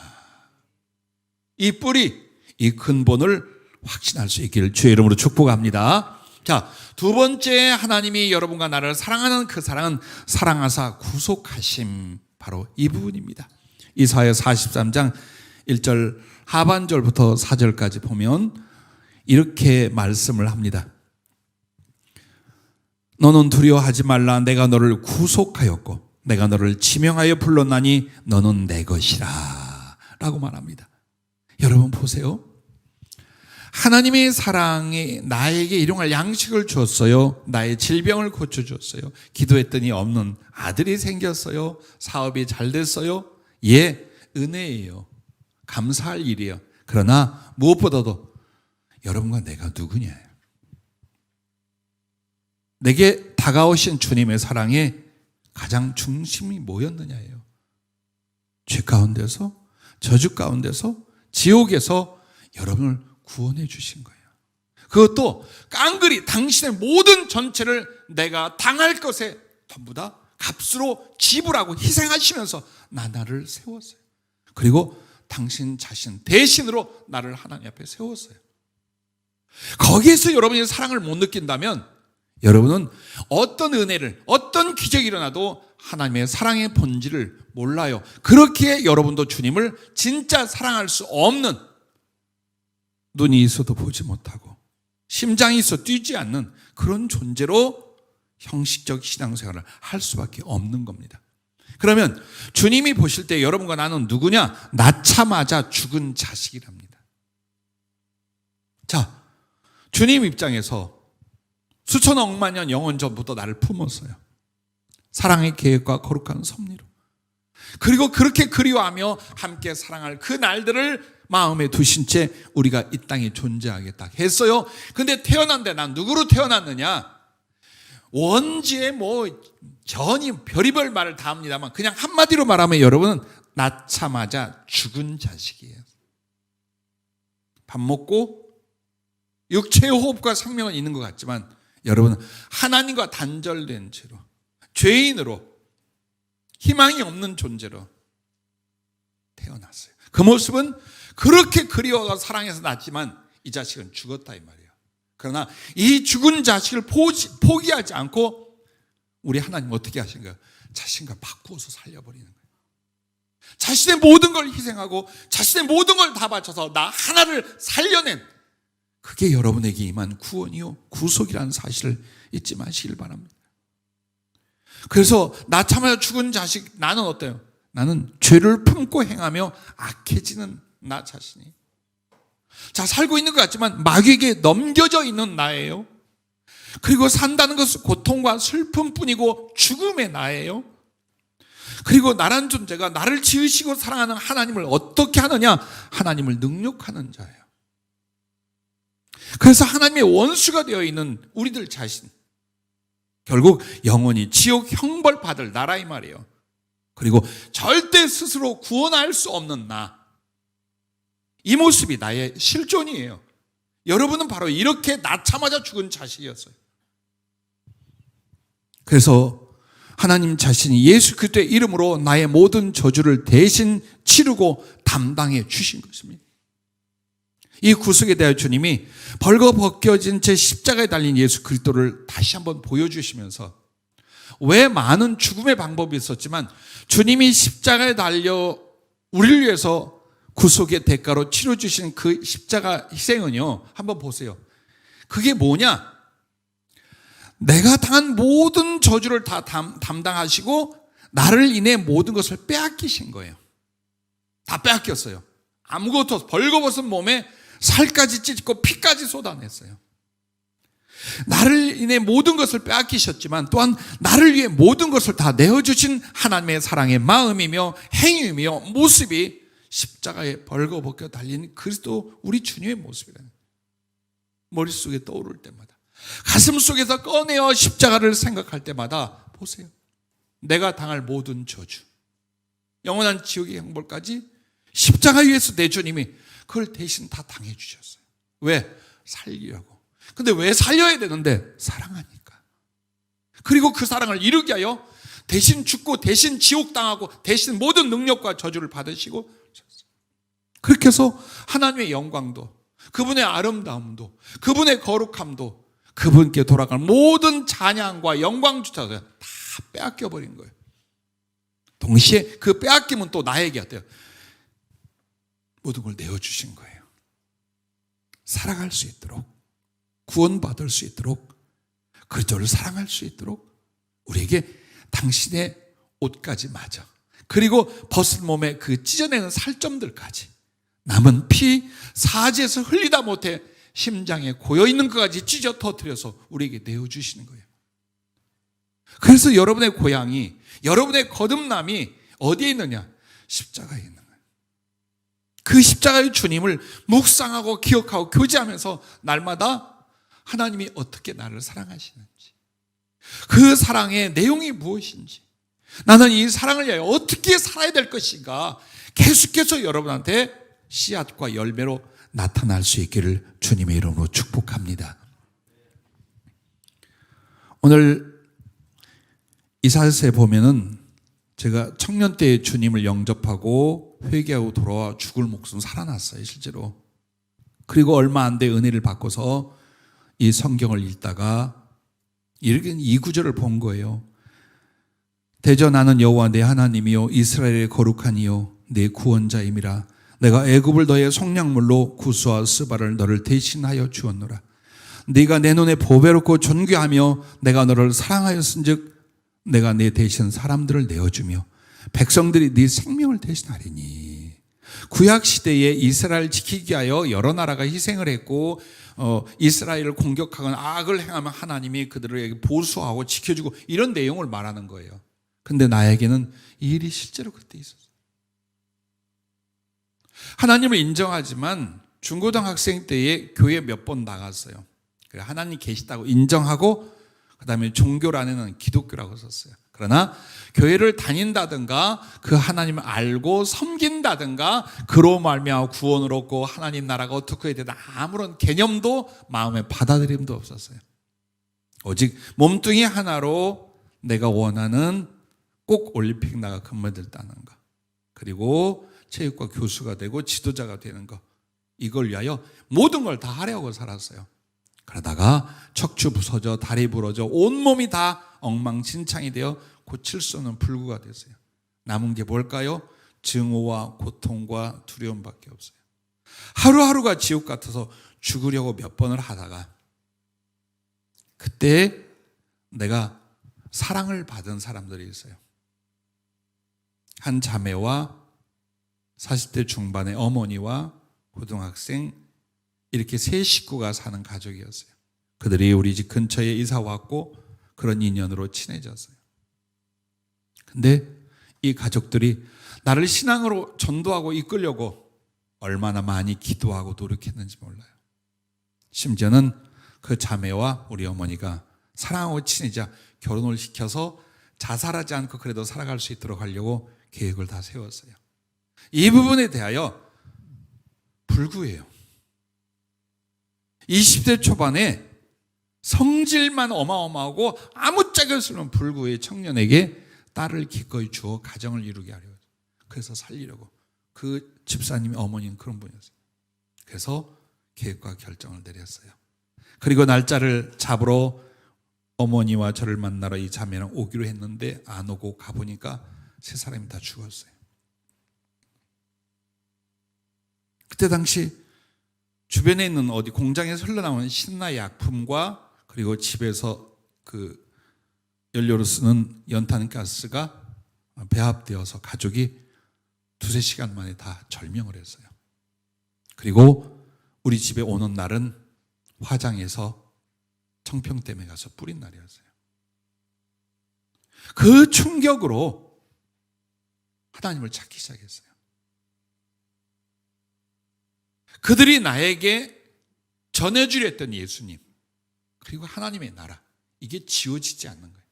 이 뿌리, 이 근본을 확신할 수 있기를 주의 이름으로 축복합니다. 자, 두 번째 하나님이 여러분과 나를 사랑하는 그 사랑은 사랑하사 구속하심, 바로 이 부분입니다. 이사야 43장 1절 하반절부터 4절까지 보면 이렇게 말씀을 합니다. 너는 두려워하지 말라. 내가 너를 구속하였고 내가 너를 지명하여 불렀나니 너는 내 것이라 라고 말합니다. 여러분 보세요. 하나님의 사랑이 나에게 일용할 양식을 주었어요. 나의 질병을 고쳐주었어요. 기도했더니 없는 아들이 생겼어요. 사업이 잘 됐어요. 예, 은혜예요. 감사할 일이에요. 그러나 무엇보다도 여러분과 내가 누구냐예요. 내게 다가오신 주님의 사랑에 가장 중심이 뭐였느냐예요. 죄 가운데서, 저주 가운데서, 지옥에서 여러분을 구원해 주신 거예요. 그것도 깡그리 당신의 모든 전체를 내가 당할 것에 전부 다 값으로 지불하고 희생하시면서 나를 세웠어요. 그리고 당신 자신 대신으로 나를 하나님 앞에 세웠어요. 거기에서 여러분이 사랑을 못 느낀다면 여러분은 어떤 은혜를, 어떤 기적이 일어나도 하나님의 사랑의 본질을 몰라요. 그렇기에 여러분도 주님을 진짜 사랑할 수 없는, 눈이 있어도 보지 못하고 심장이 있어 뛰지 않는 그런 존재로 형식적 신앙생활을 할 수밖에 없는 겁니다. 그러면 주님이 보실 때 여러분과 나는 누구냐? 낳자마자 죽은 자식이랍니다. 자, 주님 입장에서 수천억만 년 영원 전부터 나를 품었어요. 사랑의 계획과 거룩한 섭리로. 그리고 그렇게 그리워하며 함께 사랑할 그 날들을 마음에 두신 채 우리가 이 땅에 존재하게 딱 했어요. 근데 태어난데 난 누구로 태어났느냐? 원지에 전이 별의별 말을 다 합니다만 그냥 한마디로 말하면 여러분은 낳자마자 죽은 자식이에요. 밥 먹고 육체의 호흡과 생명은 있는 것 같지만 여러분은 하나님과 단절된 채로, 죄인으로, 희망이 없는 존재로 태어났어요. 그 모습은 그렇게 그리워가 사랑해서 낳지만 이 자식은 죽었다 이 말이에요. 그러나 이 죽은 자식을 포기하지 않고 우리 하나님 어떻게 하신가요? 자신과 바꾸어서 살려버리는 거예요. 자신의 모든 걸 희생하고 자신의 모든 걸 다 바쳐서 나 하나를 살려낸, 그게 여러분에게 임한 구원이요 구속이라는 사실을 잊지 마시길 바랍니다. 그래서 낳자마자 죽은 자식, 나는 어때요? 나는 죄를 품고 행하며 악해지는 나 자신이. 자, 살고 있는 것 같지만 마귀에게 넘겨져 있는 나예요. 그리고 산다는 것은 고통과 슬픔뿐이고 죽음의 나예요. 그리고 나란 존재가 나를 지으시고 사랑하는 하나님을 어떻게 하느냐? 하나님을 능욕하는 자예요. 그래서 하나님의 원수가 되어 있는 우리들 자신, 결국 영원히 지옥 형벌 받을 나라 이 말이에요. 그리고 절대 스스로 구원할 수 없는 나, 이 모습이 나의 실존이에요. 여러분은 바로 이렇게 낳자마자 죽은 자식이었어요. 그래서 하나님 자신이 예수 그리스도의 이름으로 나의 모든 저주를 대신 치르고 담당해 주신 것입니다. 이 구속에 대하여 주님이 벌거벗겨진 채 십자가에 달린 예수 그리스도를 다시 한번 보여주시면서, 왜 많은 죽음의 방법이 있었지만 주님이 십자가에 달려 우리를 위해서 구속의 대가로 치러주신 그 십자가 희생은요, 한번 보세요. 그게 뭐냐? 내가 당한 모든 저주를 다 담당하시고 나를 인해 모든 것을 빼앗기신 거예요. 다 빼앗겼어요. 아무것도, 벌거벗은 몸에 살까지 찢고 피까지 쏟아냈어요. 나를 인해 모든 것을 빼앗기셨지만 또한 나를 위해 모든 것을 다 내어주신 하나님의 사랑의 마음이며 행위이며 모습이 십자가에 벌거벗겨 달린 그리스도 우리 주님의 모습이라는, 머릿속에 떠오를 때마다, 가슴 속에서 꺼내어 십자가를 생각할 때마다 보세요. 내가 당할 모든 저주, 영원한 지옥의 형벌까지 십자가 위에서 내 주님이 그걸 대신 다 당해 주셨어요. 왜? 살리려고. 근데 왜 살려야 되는데? 사랑하니까. 그리고 그 사랑을 이루게 하여 대신 죽고 대신 지옥당하고 대신 모든 능력과 저주를 받으시고, 그렇게 해서 하나님의 영광도, 그분의 아름다움도, 그분의 거룩함도, 그분께 돌아갈 모든 찬양과 영광조차도 다 빼앗겨 버린 거예요. 동시에 그 빼앗김은 또 나에게 어때요? 모든 걸 내어주신 거예요. 살아갈 수 있도록, 구원받을 수 있도록, 그리스도를 사랑할 수 있도록 우리에게 당신의 옷까지 마저, 그리고 벗은 몸에 그 찢어내는 살점들까지, 남은 피 사지에서 흘리다 못해 심장에 고여있는 것까지 찢어 터뜨려서 우리에게 내어주시는 거예요. 그래서 여러분의 고향이, 여러분의 거듭남이 어디에 있느냐? 십자가에 있는 거예요. 그 십자가의 주님을 묵상하고 기억하고 교제하면서 날마다 하나님이 어떻게 나를 사랑하시는지, 그 사랑의 내용이 무엇인지, 나는 이 사랑을 위하여 어떻게 살아야 될 것인가, 계속해서 여러분한테 씨앗과 열매로 나타날 수 있기를 주님의 이름으로 축복합니다. 오늘 이사야서에 보면은 제가 청년 때 주님을 영접하고 회개하고 돌아와 죽을 목숨 살아났어요, 실제로. 그리고 얼마 안 돼 은혜를 받고서 이 성경을 읽다가 이렇게 이 구절을 본 거예요. 대저 나는 여호와 내 하나님이요 이스라엘의 거룩한 이요 내 구원자임이라. 내가 애굽을 너의 속량물로 구스와 스바를 너를 대신하여 주었노라. 네가 내 눈에 보배롭고 존귀하며 내가 너를 사랑하였은즉 내가 내 대신 사람들을 내어주며 백성들이 네 생명을 대신하리니. 구약 시대에 이스라엘 지키기 위하여 여러 나라가 희생을 했고, 이스라엘을 공격하거나 악을 행하면 하나님이 그들에게 보수하고 지켜주고, 이런 내용을 말하는 거예요. 근데 나에게는 이 일이 실제로 그때 있었어요. 하나님을 인정하지만 중고등학생 때에 교회 몇 번 나갔어요. 하나님 계시다고 인정하고 그 다음에 종교란에는 기독교라고 썼어요. 그러나 교회를 다닌다든가 그 하나님을 알고 섬긴다든가 그로 말미암아 구원을 얻고 하나님 나라가 어떻게 해야 되나 아무런 개념도 마음에 받아들임도 없었어요. 오직 몸뚱이 하나로 내가 원하는 꼭 올림픽 나가 금메달 따는 거, 그리고 체육과 교수가 되고 지도자가 되는 거, 이걸 위하여 모든 걸 다 하려고 살았어요. 그러다가 척추 부서져 다리 부러져 온몸이 다 엉망진창이 되어 고칠 수 없는 불구가 됐어요. 남은 게 뭘까요? 증오와 고통과 두려움밖에 없어요. 하루하루가 지옥 같아서 죽으려고 몇 번을 하다가 그때 내가 사랑을 받은 사람들이 있어요. 한 자매와 40대 중반의 어머니와 고등학생, 이렇게 세 식구가 사는 가족이었어요. 그들이 우리 집 근처에 이사 왔고 그런 인연으로 친해졌어요. 근데 이 가족들이 나를 신앙으로 전도하고 이끌려고 얼마나 많이 기도하고 노력했는지 몰라요. 심지어는 그 자매와 우리 어머니가 사랑하고 친해져 결혼을 시켜서 자살하지 않고 그래도 살아갈 수 있도록 하려고 계획을 다 세웠어요. 이 부분에 대하여 불구해요. 20대 초반에 성질만 어마어마하고 아무짝에 없는 불구의 청년에게 딸을 기꺼이 주어 가정을 이루게 하려고, 그래서 살리려고. 그 집사님의 어머니는 그런 분이었어요. 그래서 계획과 결정을 내렸어요. 그리고 날짜를 잡으러 어머니와 저를 만나러 이 자매는 오기로 했는데 안 오고 가보니까 세 사람이 다 죽었어요. 그때 당시 주변에 있는 어디 공장에서 흘러나오는 신나 약품과 그리고 집에서 그 연료로 쓰는 연탄가스가 배합되어서 가족이 두세 시간 만에 다 절명을 했어요. 그리고 우리 집에 오는 날은 화장해서 청평댐에 가서 뿌린 날이었어요. 그 충격으로 하나님을 찾기 시작했어요. 그들이 나에게 전해주려 했던 예수님, 그리고 하나님의 나라, 이게 지워지지 않는 거예요.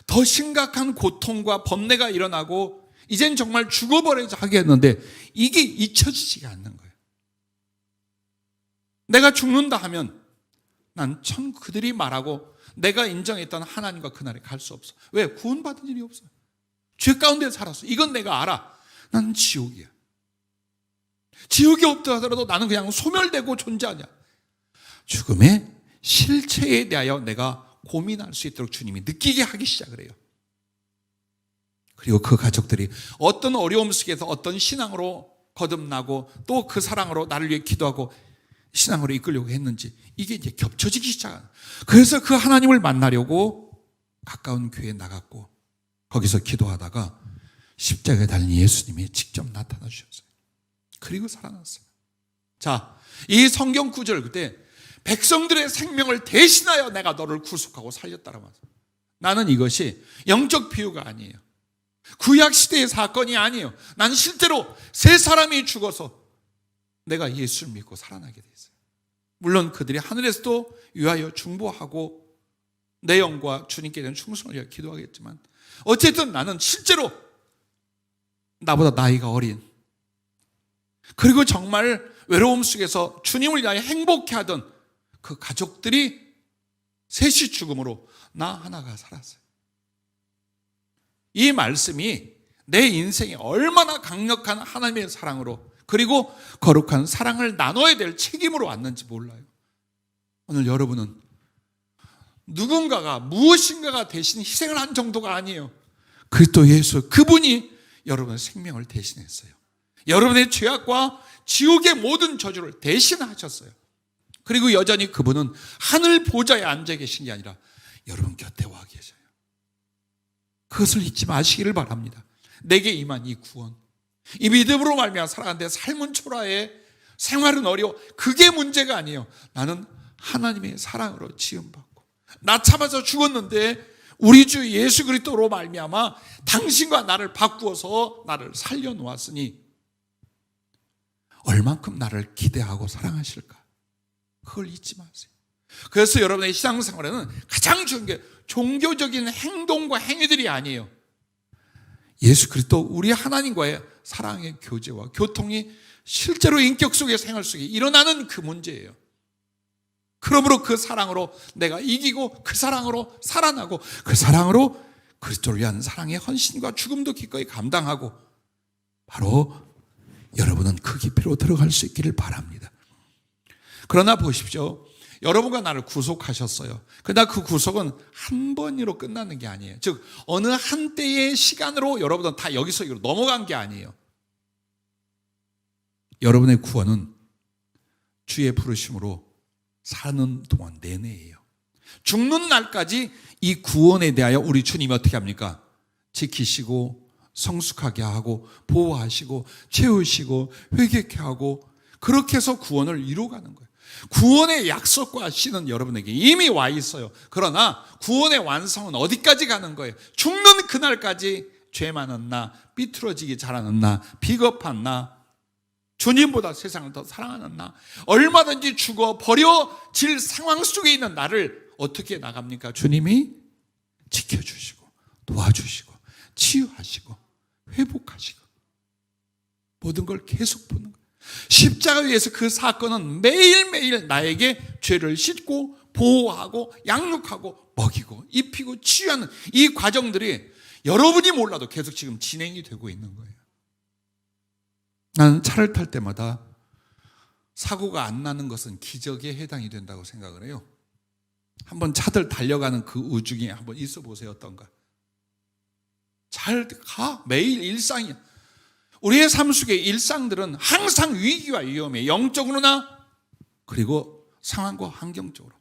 더 심각한 고통과 번뇌가 일어나고 이젠 정말 죽어버려야 하겠는데 이게 잊혀지지가 않는 거예요. 내가 죽는다 하면 난 그들이 말하고 내가 인정했던 하나님과 그날에 갈 수 없어. 왜? 구원받은 일이 없어. 죄 가운데 살았어. 이건 내가 알아. 나는 지옥이야. 지옥이 없다 하더라도 나는 그냥 소멸되고 존재하냐. 죽음의 실체에 대하여 내가 고민할 수 있도록 주님이 느끼게 하기 시작을 해요. 그리고 그 가족들이 어떤 어려움 속에서 어떤 신앙으로 거듭나고 또 그 사랑으로 나를 위해 기도하고 신앙으로 이끌려고 했는지 이게 이제 겹쳐지기 시작한. 그래서 그 하나님을 만나려고 가까운 교회에 나갔고 거기서 기도하다가 십자가에 달린 예수님이 직접 나타나 주셨어요. 그리고 살아났어요. 자, 이 성경 구절 그때 백성들의 생명을 대신하여 내가 너를 구속하고 살렸다라고 하죠. 나는 이것이 영적 비유가 아니에요. 구약 시대의 사건이 아니에요. 난 실제로 세 사람이 죽어서 내가 예수를 믿고 살아나게 돼 있어요. 물론 그들이 하늘에서도 위하여 중보하고 내 영과 주님께 대한 충성을 위하여 기도하겠지만 어쨌든 나는 실제로 나보다 나이가 어린 그리고 정말 외로움 속에서 주님을 위하여 행복해하던 그 가족들이 셋이 죽음으로 나 하나가 살았어요. 이 말씀이 내 인생에 얼마나 강력한 하나님의 사랑으로 그리고 거룩한 사랑을 나눠야 될 책임으로 왔는지 몰라요. 오늘 여러분은 누군가가 무엇인가가 대신 희생을 한 정도가 아니에요. 그리스도 예수 그분이 여러분의 생명을 대신했어요. 여러분의 죄악과 지옥의 모든 저주를 대신하셨어요. 그리고 여전히 그분은 하늘 보좌에 앉아 계신 게 아니라 여러분 곁에 와 계셔요. 그것을 잊지 마시기를 바랍니다. 내게 임한 이 구원, 이 믿음으로 말미암아 살아가는데 삶은 초라해, 생활은 어려워. 그게 문제가 아니에요. 나는 하나님의 사랑으로 지음받고 나 참아서 죽었는데 우리 주 예수 그리스도로 말미암아 당신과 나를 바꾸어서 나를 살려놓았으니 얼만큼 나를 기대하고 사랑하실까? 그걸 잊지 마세요. 그래서 여러분의 신앙생활에는 가장 중요한 게 종교적인 행동과 행위들이 아니에요. 예수 그리스도 우리 하나님과의 사랑의 교제와 교통이 실제로 인격 속의 생활 속에 일어나는 그 문제예요. 그러므로 그 사랑으로 내가 이기고 그 사랑으로 살아나고 그 사랑으로 그리스도를 위한 사랑의 헌신과 죽음도 기꺼이 감당하고 바로 여러분은 그 깊이로 들어갈 수 있기를 바랍니다. 그러나 보십시오. 여러분과 나를 구속하셨어요. 그러나 그 구속은 한 번으로 끝나는 게 아니에요. 즉 어느 한때의 시간으로 여러분은 다 여기서 여기로 넘어간 게 아니에요. 여러분의 구원은 주의 부르심으로 사는 동안 내내예요. 죽는 날까지 이 구원에 대하여 우리 주님이 어떻게 합니까? 지키시고 성숙하게 하고 보호하시고 채우시고 회개케 하고 그렇게 해서 구원을 이루어가는 거예요. 구원의 약속과 씨는 여러분에게 이미 와 있어요. 그러나 구원의 완성은 어디까지 가는 거예요? 죽는 그날까지 죄 많은 나, 삐뚤어지기 잘하는 나, 비겁한 나, 주님보다 세상을 더 사랑하는 나, 얼마든지 죽어 버려질 상황 속에 있는 나를 어떻게 나갑니까? 주님이 지켜주시고 도와주시고 치유하시고 회복하시고 모든 걸 계속 보는 거예요. 십자가 위에서 그 사건은 매일매일 나에게 죄를 씻고 보호하고 양육하고 먹이고 입히고 치유하는 이 과정들이 여러분이 몰라도 계속 지금 진행이 되고 있는 거예요. 나는 차를 탈 때마다 사고가 안 나는 것은 기적에 해당이 된다고 생각을 해요. 한번 차들 달려가는 그 우중에 한번 있어 보세요. 어떤가? 잘 가. 매일 일상이야. 우리의 삶 속의 일상들은 항상 위기와 위험에 영적으로나 그리고 상황과 환경적으로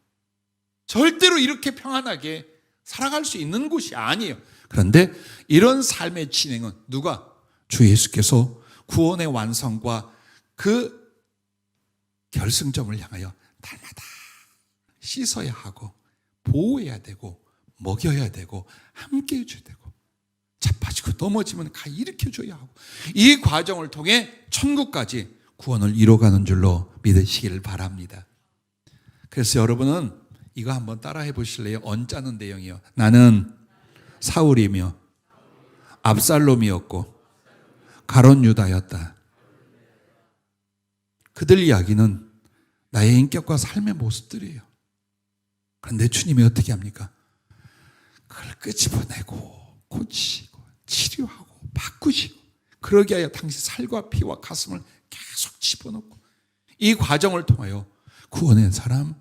절대로 이렇게 평안하게 살아갈 수 있는 곳이 아니에요. 그런데 이런 삶의 진행은 누가? 주 예수께서 구원의 완성과 그 결승점을 향하여 날마다 씻어야 하고 보호해야 되고 먹여야 되고 함께 해줘야 되고 자빠지고 넘어지면 가 일으켜줘야 하고 이 과정을 통해 천국까지 구원을 이뤄가는 줄로 믿으시기를 바랍니다. 그래서 여러분은 이거 한번 따라해 보실래요? 언짢은 내용이요. 나는 사울이며 압살롬이었고 가론 유다였다. 그들 이야기는 나의 인격과 삶의 모습들이에요. 그런데 주님이 어떻게 합니까? 그걸 끄집어내고 고치고 치료하고 바꾸시고, 그러기 위하여 당신 살과 피와 가슴을 계속 집어넣고 이 과정을 통하여 구원의 사람,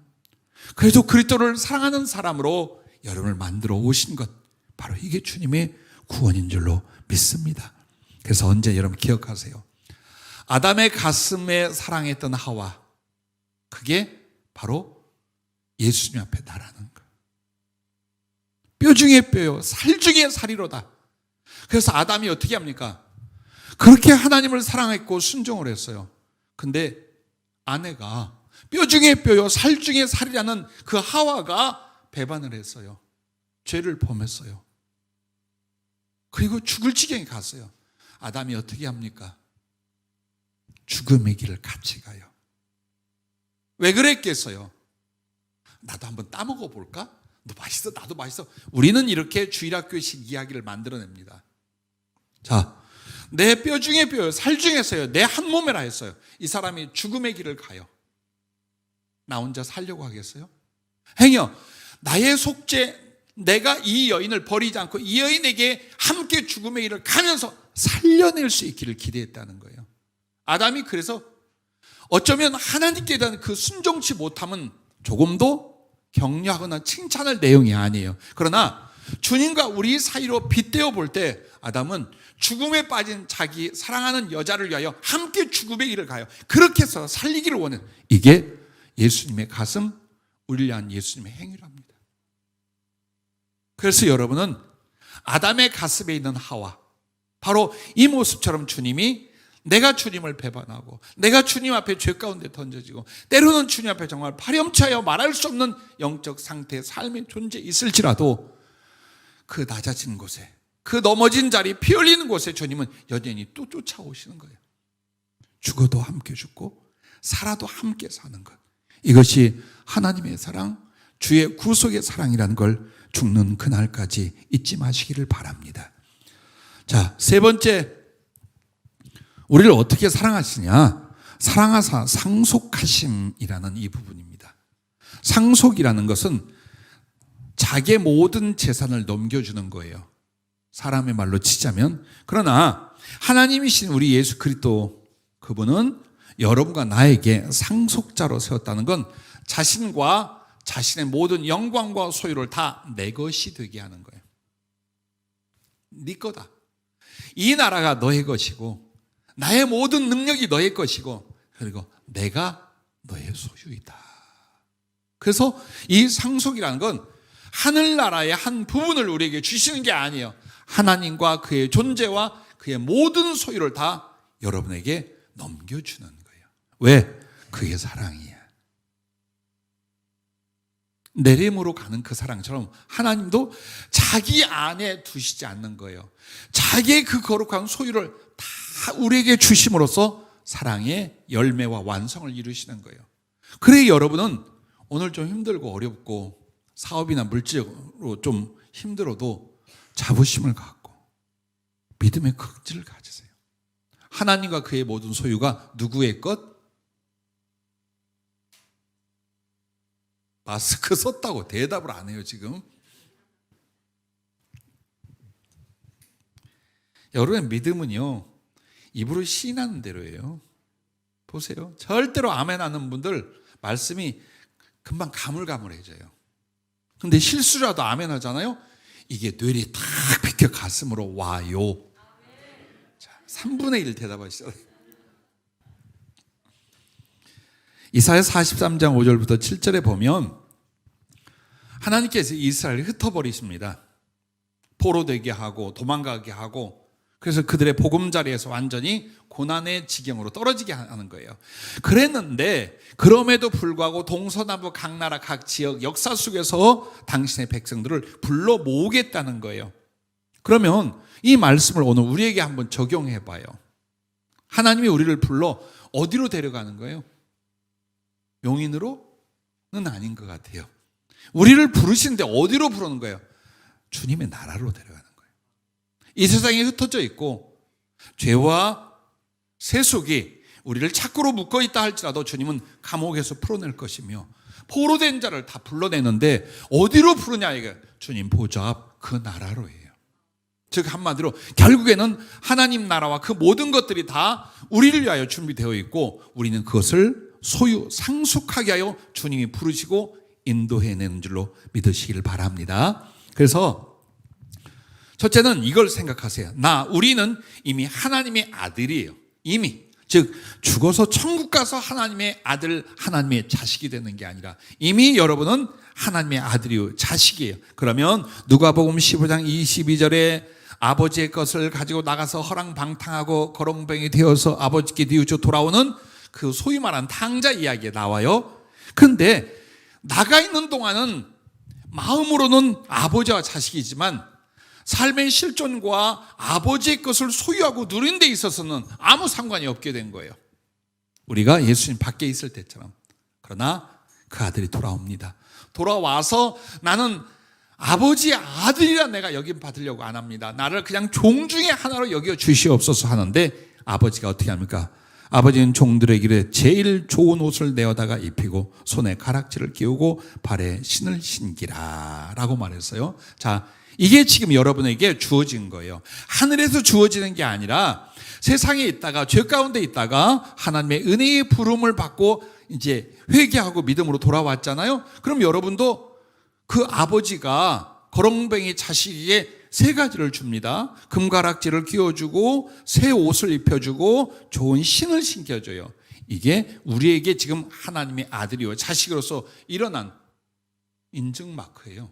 그래도 그리스도를 사랑하는 사람으로 여러분을 만들어 오신 것, 바로 이게 주님의 구원인 줄로 믿습니다. 그래서 언제 여러분 기억하세요. 아담의 가슴에 사랑했던 하와, 그게 바로 예수님 앞에 나라는 거예요. 뼈 중에 뼈요, 살 중에 살이로다. 그래서 아담이 어떻게 합니까? 그렇게 하나님을 사랑했고 순종을 했어요. 근데 아내가 뼈 중에 뼈요, 살 중에 살이라는 그 하와가 배반을 했어요. 죄를 범했어요. 그리고 죽을 지경에 갔어요. 아담이 어떻게 합니까? 죽음의 길을 같이 가요. 왜 그랬겠어요? 나도 한번 따먹어 볼까? 너 맛있어, 나도 맛있어. 우리는 이렇게 주일학교식 이야기를 만들어냅니다. 자, 내 뼈 중에 뼈요, 살 중에서요, 내 한 몸이라 했어요. 이 사람이 죽음의 길을 가요. 나 혼자 살려고 하겠어요? 행여 나의 속죄, 내가 이 여인을 버리지 않고 이 여인에게 함께 죽음의 길을 가면서 살려낼 수 있기를 기대했다는 거예요. 아담이 그래서 어쩌면 하나님께 대한 그 순종치 못함은 조금도 격려하거나 칭찬할 내용이 아니에요. 그러나 주님과 우리 사이로 빗대어 볼 때 아담은 죽음에 빠진 자기 사랑하는 여자를 위하여 함께 죽음의 길을 가요. 그렇게 해서 살리기를 원해요. 이게 예수님의 가슴, 우리를 위한 예수님의 행위랍니다. 그래서 여러분은 아담의 가슴에 있는 하와, 바로 이 모습처럼 주님이, 내가 주님을 배반하고 내가 주님 앞에 죄 가운데 던져지고 때로는 주님 앞에 정말 파렴치하여 말할 수 없는 영적 상태, 삶의 존재 있을지라도 그 낮아진 곳에, 그 넘어진 자리, 피 흘리는 곳에 주님은 여전히 또 쫓아오시는 거예요. 죽어도 함께 죽고 살아도 함께 사는 것, 이것이 하나님의 사랑, 주의 구속의 사랑이라는 걸 죽는 그날까지 잊지 마시기를 바랍니다. 자, 세 번째, 우리를 어떻게 사랑하시냐? 사랑하사 상속하심이라는 이 부분입니다. 상속이라는 것은 자기의 모든 재산을 넘겨주는 거예요. 사람의 말로 치자면. 그러나 하나님이신 우리 예수 그리스도, 그분은 여러분과 나에게 상속자로 세웠다는 건 자신과 자신의 모든 영광과 소유를 다 내 것이 되게 하는 거예요. 네 거다. 이 나라가 너의 것이고 나의 모든 능력이 너의 것이고 그리고 내가 너의 소유이다. 그래서 이 상속이라는 건 하늘나라의 한 부분을 우리에게 주시는 게 아니에요. 하나님과 그의 존재와 그의 모든 소유를 다 여러분에게 넘겨주는 거예요. 왜? 그의 사랑이야. 내림으로 가는 그 사랑처럼 하나님도 자기 안에 두시지 않는 거예요. 자기의 그 거룩한 소유를 다 우리에게 주심으로써 사랑의 열매와 완성을 이루시는 거예요. 그래 여러분은 오늘 좀 힘들고 어렵고 사업이나 물질로 좀 힘들어도 자부심을 갖고 믿음의 긍지를 가지세요. 하나님과 그의 모든 소유가 누구의 것? 마스크 썼다고 대답을 안 해요 지금. 여러분의 믿음은요 입으로 시인하는 대로예요. 보세요. 절대로 아멘 하는 분들 말씀이 금방 가물가물해져요. 근데 실수라도 아멘 하잖아요. 이게 뇌리 탁 비켜 가슴으로 와요. 자, 3분의 1 대답하시죠. 이사야 43장 5절부터 7절에 보면 하나님께서 이스라엘을 흩어버리십니다. 포로되게 하고 도망가게 하고, 그래서 그들의 보금자리에서 완전히 고난의 지경으로 떨어지게 하는 거예요. 그랬는데 그럼에도 불구하고 동서남북 각 나라 각 지역 역사 속에서 당신의 백성들을 불러 모으겠다는 거예요. 그러면 이 말씀을 오늘 우리에게 한번 적용해 봐요. 하나님이 우리를 불러 어디로 데려가는 거예요? 용인으로는 아닌 것 같아요. 우리를 부르시는데 어디로 부르는 거예요? 주님의 나라로 데려가는 거예요. 이 세상에 흩어져 있고 죄와 세속이 우리를 착고로 묶어 있다 할지라도 주님은 감옥에서 풀어낼 것이며 포로된 자를 다 불러내는데 어디로 부르냐 이게 주님 보좌 앞 그 나라로예요. 즉 한마디로 결국에는 하나님 나라와 그 모든 것들이 다 우리를 위하여 준비되어 있고 우리는 그것을 소유 상속하게 하여 주님이 부르시고 인도해내는 줄로 믿으시길 바랍니다. 그래서 첫째는 이걸 생각하세요. 우리는 이미 하나님의 아들이에요. 이미 즉 죽어서 천국 가서 하나님의 아들, 하나님의 자식이 되는 게 아니라 이미 여러분은 하나님의 아들이요 자식이에요. 그러면 누가복음 15장 22절에 아버지의 것을 가지고 나가서 허랑방탕하고 거렁뱅이 되어서 아버지께 뉘우쳐 돌아오는 그 소위 말하는 탕자 이야기에 나와요. 그런데 나가 있는 동안은 마음으로는 아버지와 자식이지만 삶의 실존과 아버지의 것을 소유하고 누리는 데 있어서는 아무 상관이 없게 된 거예요. 우리가 예수님 밖에 있을 때처럼. 그러나 그 아들이 돌아옵니다. 돌아와서 나는 아버지의 아들이라 내가 여김 받으려고 안 합니다. 나를 그냥 종 중에 하나로 여겨 주시옵소서 하는데 아버지가 어떻게 합니까? 아버지는 종들에게 제일 좋은 옷을 내어다가 입히고 손에 가락지를 끼우고 발에 신을 신기라 라고 말했어요. 자, 이게 지금 여러분에게 주어진 거예요. 하늘에서 주어지는 게 아니라 세상에 있다가 죄 가운데 있다가 하나님의 은혜의 부름을 받고 이제 회개하고 믿음으로 돌아왔잖아요. 그럼 여러분도 그 아버지가 거렁뱅이 자식에게 세 가지를 줍니다. 금가락지를 끼워주고 새 옷을 입혀주고 좋은 신을 신겨줘요. 이게 우리에게 지금 하나님의 아들이요 자식으로서 일어난 인증 마크예요.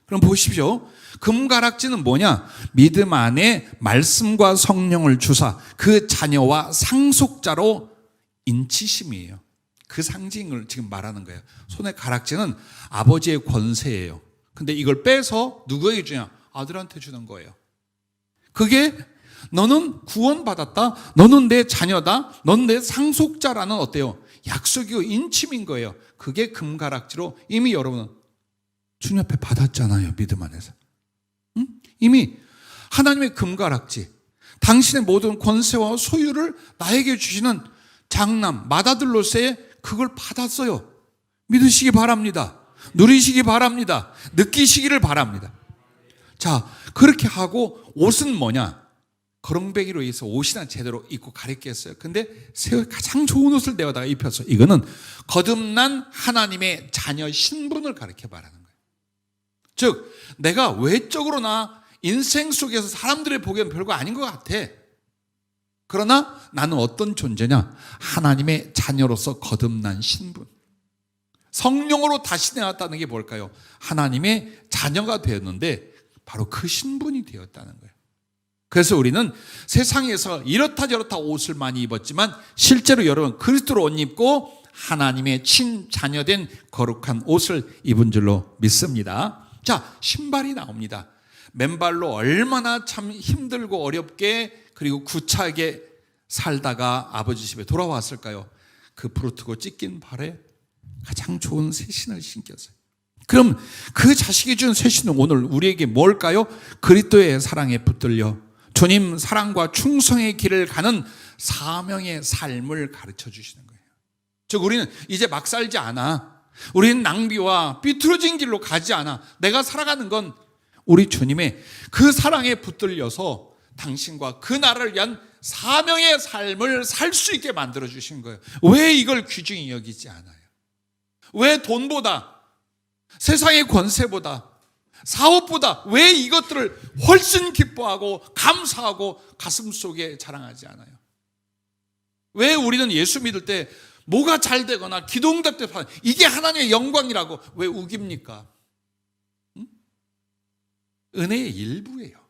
그럼 보십시오. 금가락지는 뭐냐? 믿음 안에 말씀과 성령을 주사 그 자녀와 상속자로 인치심이에요. 그 상징을 지금 말하는 거예요. 손에 가락지는 아버지의 권세예요. 근데 이걸 빼서 누구에게 주냐? 아들한테 주는 거예요. 그게 너는 구원받았다. 너는 내 자녀다. 너는 내 상속자라는 어때요? 약속이고 인침인 거예요. 그게 금가락지로 이미 여러분은 주님 앞에 받았잖아요. 믿음 안에서. 응? 이미 하나님의 금가락지, 당신의 모든 권세와 소유를 나에게 주시는 장남, 맏아들로서의 그걸 받았어요. 믿으시기 바랍니다. 누리시기 바랍니다. 느끼시기를 바랍니다. 자, 그렇게 하고 옷은 뭐냐? 거렁뱅이로 해서 옷이나 제대로 입고 가렸겠어요. 근데 가장 좋은 옷을 내어다가 입혔어. 이거는 거듭난 하나님의 자녀 신분을 가르쳐 말하는 거예요. 즉, 내가 외적으로나 인생 속에서 사람들의 보기엔 별거 아닌 것 같아. 그러나 나는 어떤 존재냐? 하나님의 자녀로서 거듭난 신분. 성령으로 다시 내왔다는 게 뭘까요? 하나님의 자녀가 되었는데 바로 그 신분이 되었다는 거예요. 그래서 우리는 세상에서 이렇다 저렇다 옷을 많이 입었지만 실제로 여러분 그리스도로 옷 입고 하나님의 친자녀된 거룩한 옷을 입은 줄로 믿습니다. 자, 신발이 나옵니다. 맨발로 얼마나 참 힘들고 어렵게 그리고 구차하게 살다가 아버지 집에 돌아왔을까요? 그 부르트고 찢긴 발에 가장 좋은 새 신을 신겼어요. 그럼 그 자식이 준 새 신은 오늘 우리에게 뭘까요? 그리스도의 사랑에 붙들려 주님 사랑과 충성의 길을 가는 사명의 삶을 가르쳐 주시는 거예요. 즉 우리는 이제 막 살지 않아. 우리는 낭비와 삐뚤어진 길로 가지 않아. 내가 살아가는 건 우리 주님의 그 사랑에 붙들려서 당신과 그 나라를 위한 사명의 삶을 살 수 있게 만들어 주신 거예요. 왜 이걸 귀중히 여기지 않아요? 왜 돈보다 세상의 권세보다 사업보다 왜 이것들을 훨씬 기뻐하고 감사하고 가슴속에 자랑하지 않아요? 왜 우리는 예수 믿을 때 뭐가 잘 되거나 기도응답 때 이게 하나님의 영광이라고 왜 우깁니까? 응? 은혜의 일부예요.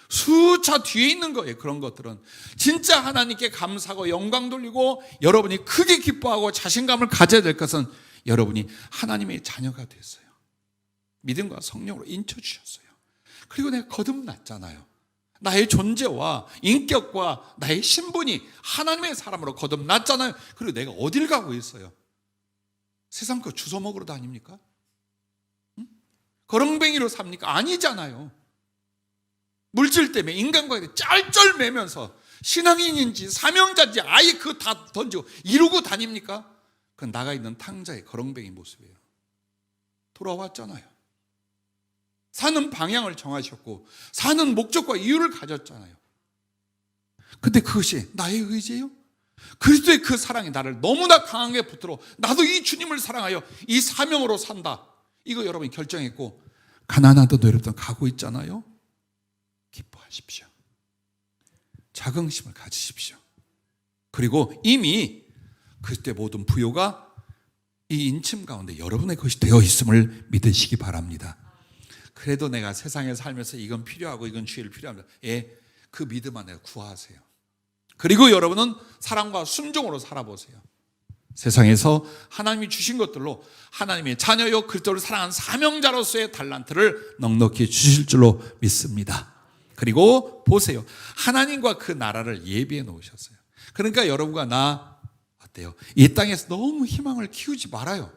수차 뒤에 있는 거예요. 그런 것들은 진짜 하나님께 감사하고 영광 돌리고 여러분이 크게 기뻐하고 자신감을 가져야 될 것은 여러분이 하나님의 자녀가 됐어요. 믿음과 성령으로 인쳐주셨어요. 그리고 내가 거듭났잖아요. 나의 존재와 인격과 나의 신분이 하나님의 사람으로 거듭났잖아요. 그리고 내가 어딜 가고 있어요? 세상 거 주워 먹으러 다닙니까? 응? 거렁뱅이로 삽니까? 아니잖아요. 물질 때문에 인간관계 짤쩔매면서 신앙인인지 사명자인지 아예 그거 다 던지고 이루고 다닙니까? 그 나가 있는 탕자의 거렁뱅이 모습이에요. 돌아왔잖아요. 사는 방향을 정하셨고 사는 목적과 이유를 가졌잖아요. 근데 그것이 나의 의지예요? 그리스도의 그 사랑이 나를 너무나 강하게 붙들어 나도 이 주님을 사랑하여 이 사명으로 산다. 이거 여러분이 결정했고 가난하던 여러분 가고 있잖아요. 기뻐하십시오. 자긍심을 가지십시오. 그리고 이미 그때 모든 부요가 이 인침 가운데 여러분의 것이 되어 있음을 믿으시기 바랍니다. 그래도 내가 세상에 살면서 이건 필요하고 이건 주의를 필요합니다. 예, 그 믿음 안에 구하세요. 그리고 여러분은 사랑과 순종으로 살아보세요. 세상에서 하나님이 주신 것들로 하나님의 자녀요 그리스도를 사랑하는 사명자로서의 달란트를 넉넉히 주실 줄로 믿습니다. 그리고 보세요. 하나님과 그 나라를 예비해 놓으셨어요. 그러니까 여러분과 나 어때요? 이 땅에서 너무 희망을 키우지 말아요.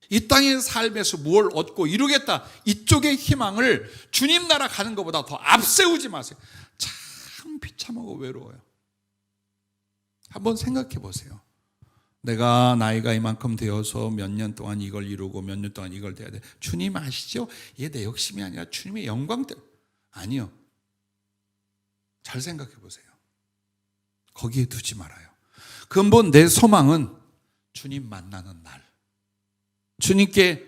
이 땅의 삶에서 뭘 얻고 이루겠다 이쪽의 희망을 주님 나라 가는 것보다 더 앞세우지 마세요. 참 비참하고 외로워요. 한번 생각해 보세요. 내가 나이가 이만큼 되어서 몇 년 동안 이걸 이루고 몇 년 동안 이걸 돼야 돼. 주님 아시죠? 이게 내 욕심이 아니라 주님의 영광 때문에. 아니요. 잘 생각해 보세요. 거기에 두지 말아요. 근본 내 소망은 주님 만나는 날. 주님께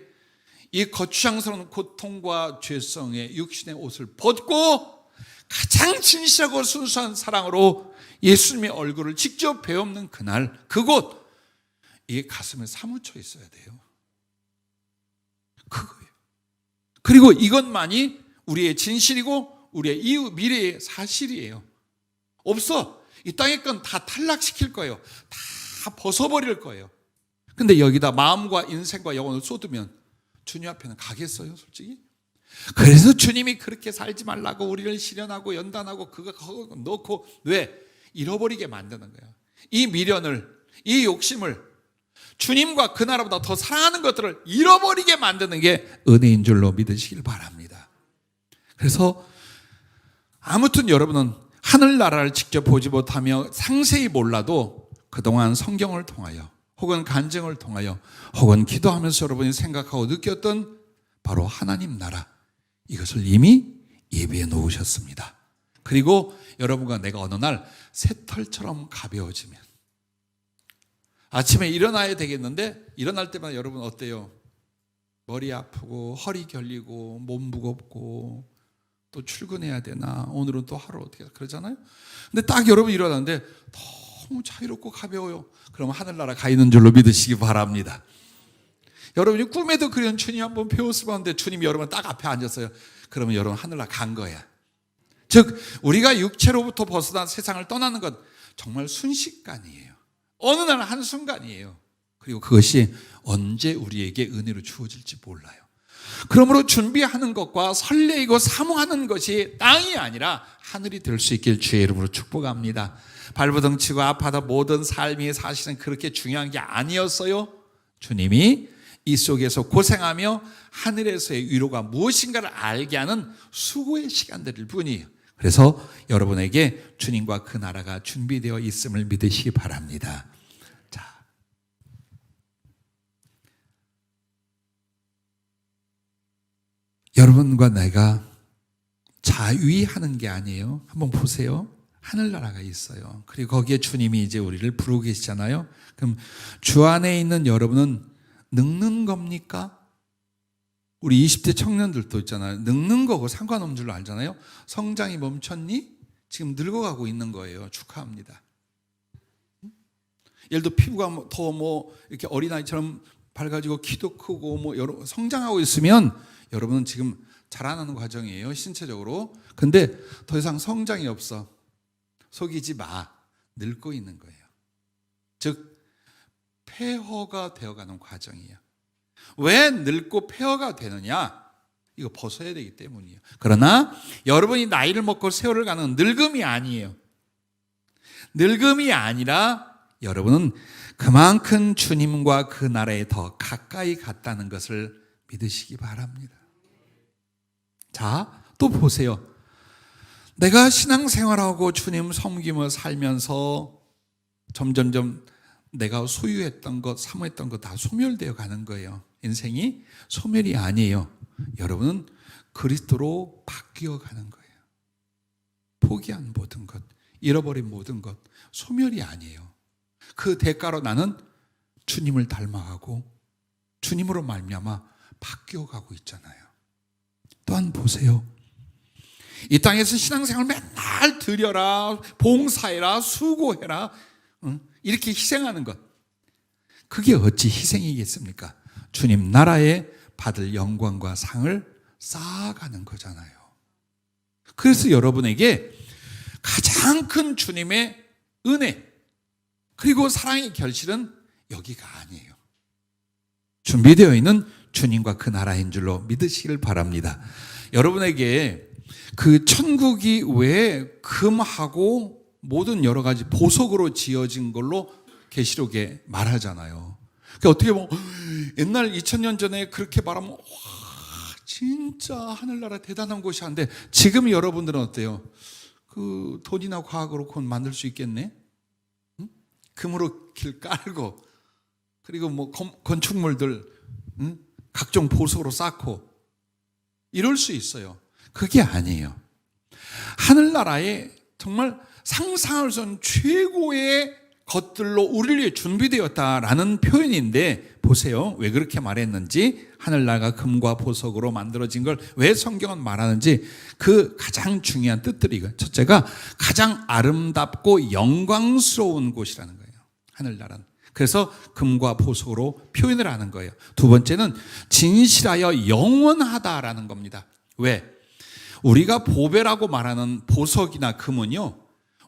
이 거추장스러운 고통과 죄성의 육신의 옷을 벗고 가장 진실하고 순수한 사랑으로 예수님의 얼굴을 직접 배우는 그날, 그곳, 이게 가슴에 사무쳐 있어야 돼요. 그거예요. 그리고 이것만이 우리의 진실이고 우리의 이후 미래의 사실이에요. 없어. 이 땅의 건 다 탈락시킬 거예요. 다 벗어버릴 거예요. 근데 여기다 마음과 인생과 영혼을 쏟으면 주님 앞에는 가겠어요, 솔직히? 그래서 주님이 그렇게 살지 말라고 우리를 시련하고 연단하고 그거 넣고 왜? 잃어버리게 만드는 거예요. 이 미련을, 이 욕심을 주님과 그 나라보다 더 사랑하는 것들을 잃어버리게 만드는 게 은혜인 줄로 믿으시길 바랍니다. 그래서 아무튼 여러분은 하늘나라를 직접 보지 못하며 상세히 몰라도 그동안 성경을 통하여 혹은 간증을 통하여 혹은 기도하면서 여러분이 생각하고 느꼈던 바로 하나님 나라, 이것을 이미 예비해 놓으셨습니다. 그리고 여러분과 내가 어느 날 새털처럼 가벼워지면 아침에 일어나야 되겠는데 일어날 때마다 여러분 어때요? 머리 아프고 허리 결리고 몸 무겁고 또 출근해야 되나 오늘은 또 하루 어떻게 그러잖아요. 근데 딱 여러분 일어나는데 너무 자유롭고 가벼워요. 그러면 하늘나라 가 있는 줄로 믿으시기 바랍니다. 여러분이 꿈에도 그런 주님 한번 배웠으면 하는데 주님이 여러분 딱 앞에 앉았어요. 그러면 여러분 하늘나라 간 거야. 즉 우리가 육체로부터 벗어난 세상을 떠나는 것 정말 순식간이에요. 어느 날 한순간이에요. 그리고 그것이 언제 우리에게 은혜로 주어질지 몰라요. 그러므로 준비하는 것과 설레이고 사모하는 것이 땅이 아니라 하늘이 될 수 있길 주의 이름으로 축복합니다. 발버둥 치고 아파도 모든 삶이 사실은 그렇게 중요한 게 아니었어요. 주님이 이 속에서 고생하며 하늘에서의 위로가 무엇인가를 알게 하는 수고의 시간들일 뿐이에요. 그래서 여러분에게 주님과 그 나라가 준비되어 있음을 믿으시기 바랍니다. 자, 여러분과 내가 자위하는 게 아니에요. 한번 보세요. 하늘나라가 있어요. 그리고 거기에 주님이 이제 우리를 부르고 계시잖아요. 그럼 주 안에 있는 여러분은 늙는 겁니까? 우리 20대 청년들도 있잖아요. 늙는 거고 상관없는 줄로 알잖아요. 성장이 멈췄니? 지금 늙어가고 있는 거예요. 축하합니다. 예를 들어 피부가 더 이렇게 어린아이처럼 밝아지고 키도 크고 여러 성장하고 있으면 여러분은 지금 자라나는 과정이에요. 신체적으로. 근데 더 이상 성장이 없어. 속이지 마. 늙고 있는 거예요. 즉 폐허가 되어가는 과정이에요. 왜 늙고 폐허가 되느냐? 이거 벗어야 되기 때문이에요. 그러나 여러분이 나이를 먹고 세월을 가는 늙음이 아니에요. 늙음이 아니라 여러분은 그만큼 주님과 그 나라에 더 가까이 갔다는 것을 믿으시기 바랍니다. 자, 또 보세요. 내가 신앙생활하고 주님 섬김을 살면서 점점점 내가 소유했던 것, 사모했던 것 다 소멸되어 가는 거예요. 인생이 소멸이 아니에요. 여러분은 그리스도로 바뀌어 가는 거예요. 포기한 모든 것, 잃어버린 모든 것, 소멸이 아니에요. 그 대가로 나는 주님을 닮아가고 주님으로 말미암아 바뀌어 가고 있잖아요. 또한 보세요. 이 땅에서 신앙생활 맨날 드려라, 봉사해라, 수고해라, 이렇게 희생하는 것, 그게 어찌 희생이겠습니까? 주님 나라에 받을 영광과 상을 쌓아가는 거잖아요. 그래서 여러분에게 가장 큰 주님의 은혜 그리고 사랑의 결실은 여기가 아니에요. 준비되어 있는 주님과 그 나라인 줄로 믿으시길 바랍니다. 여러분에게 그 천국이 왜 금하고 모든 여러 가지 보석으로 지어진 걸로 계시록에 말하잖아요. 그러니까 어떻게 보면 옛날 2000년 전에 그렇게 말하면 와, 진짜 하늘나라 대단한 곳이 한데 지금 여러분들은 어때요? 그 돈이나 과학으로 그건 만들 수 있겠네? 응? 금으로 길 깔고 그리고 뭐 건축물들 각종 보석으로 쌓고 이럴 수 있어요. 그게 아니에요. 하늘나라에 정말 상상할 수 없는 최고의 것들로 우리를 위해 준비되었다라는 표현인데 보세요. 왜 그렇게 말했는지, 하늘나라가 금과 보석으로 만들어진 걸 왜 성경은 말하는지 그 가장 중요한 뜻들이 이거예요. 첫째가 가장 아름답고 영광스러운 곳이라는 거예요. 하늘나라는. 그래서 금과 보석으로 표현을 하는 거예요. 두 번째는 진실하여 영원하다라는 겁니다. 왜? 우리가 보배라고 말하는 보석이나 금은요,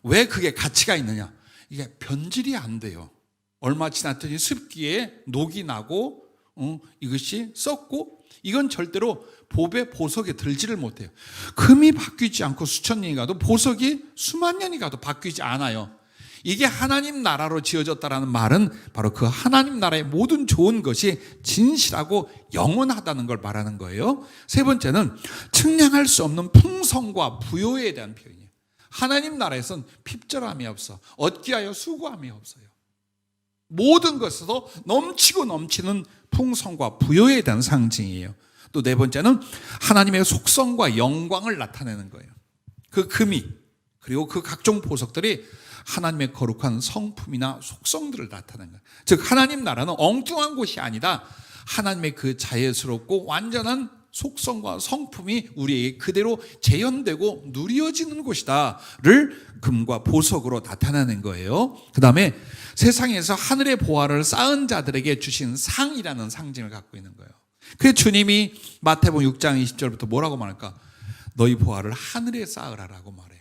왜 그게 가치가 있느냐? 이게 변질이 안 돼요. 얼마 지났더니 습기에 녹이 나고 이것이 썩고, 이건 절대로 보배, 보석에 들지를 못해요. 금이 바뀌지 않고 수천 년이 가도 보석이 수만 년이 가도 바뀌지 않아요. 이게 하나님 나라로 지어졌다라는 말은 바로 그 하나님 나라의 모든 좋은 것이 진실하고 영원하다는 걸 말하는 거예요. 세 번째는 측량할 수 없는 풍성과 부요에 대한 표현이에요. 하나님 나라에선 핍절함이 없어. 얻기 위하여 수고함이 없어요. 모든 것에서 넘치고 넘치는 풍성과 부요에 대한 상징이에요. 또 네 번째는 하나님의 속성과 영광을 나타내는 거예요. 그 금이 그리고 그 각종 보석들이 하나님의 거룩한 성품이나 속성들을 나타내는 거예요. 즉 하나님 나라는 엉뚱한 곳이 아니다. 하나님의 그 자연스럽고 완전한 속성과 성품이 우리에게 그대로 재현되고 누려지는 곳이다를 금과 보석으로 나타내는 거예요. 그 다음에 세상에서 하늘의 보화를 쌓은 자들에게 주신 상이라는 상징을 갖고 있는 거예요. 그래서 주님이 마태복음 6장 20절부터 뭐라고 말할까? 너희 보화를 하늘에 쌓으라라고 말해요.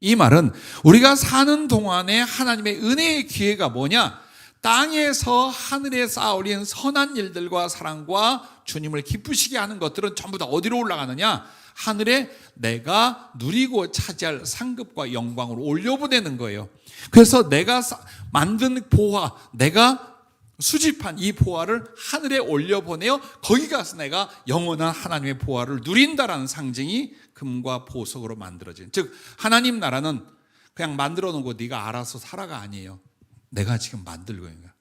이 말은 우리가 사는 동안에 하나님의 은혜의 기회가 뭐냐? 땅에서 하늘에 쌓아올린 선한 일들과 사랑과 주님을 기쁘시게 하는 것들은 전부 다 어디로 올라가느냐? 하늘에 내가 누리고 차지할 상급과 영광으로 올려보내는 거예요. 그래서 내가 만든 보화, 내가 수집한 이 보화를 하늘에 올려보내어 거기 가서 내가 영원한 하나님의 보화를 누린다라는 상징이 금과 보석으로 만들어진, 즉 하나님 나라는 그냥 만들어 놓은 거 네가 알아서 살아가 아니에요. 내가 지금 만들고 있는 거야.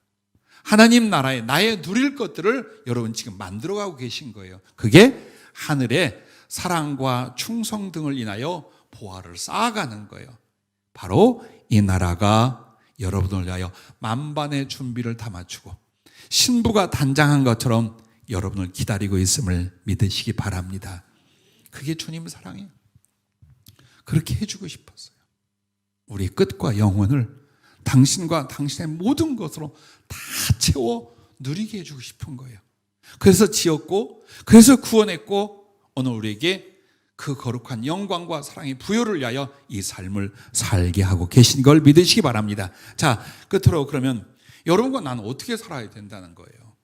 하나님 나라에 나의 누릴 것들을 여러분 지금 만들어가고 계신 거예요. 그게 하늘에 사랑과 충성 등을 인하여 보화를 쌓아가는 거예요. 바로 이 나라가 여러분을 위하여 만반의 준비를 다 마치고 신부가 단장한 것처럼 여러분을 기다리고 있음을 믿으시기 바랍니다. 그게 주님의 사랑이에요. 그렇게 해주고 싶었어요. 우리 끝과 영혼을 당신과 당신의 모든 것으로 다 채워 누리게 해주고 싶은 거예요. 그래서 지었고, 그래서 구원했고, 오늘 우리에게 그 거룩한 영광과 사랑의 부요를 위하여 이 삶을 살게 하고 계신 걸 믿으시기 바랍니다. 자, 끝으로 그러면 여러분과 나는 어떻게 살아야 된다는 거예요.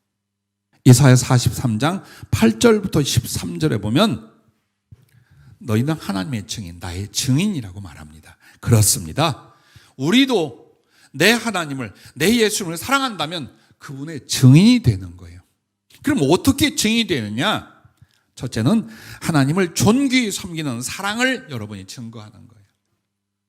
이사야 43장 8절부터 13절에 보면 너희는 하나님의 증인, 나의 증인이라고 말합니다. 그렇습니다. 우리도 내 하나님을, 내 예수님을 사랑한다면 그분의 증인이 되는 거예요. 그럼 어떻게 증인이 되느냐? 첫째는 하나님을 존귀히 섬기는 사랑을 여러분이 증거하는 거예요.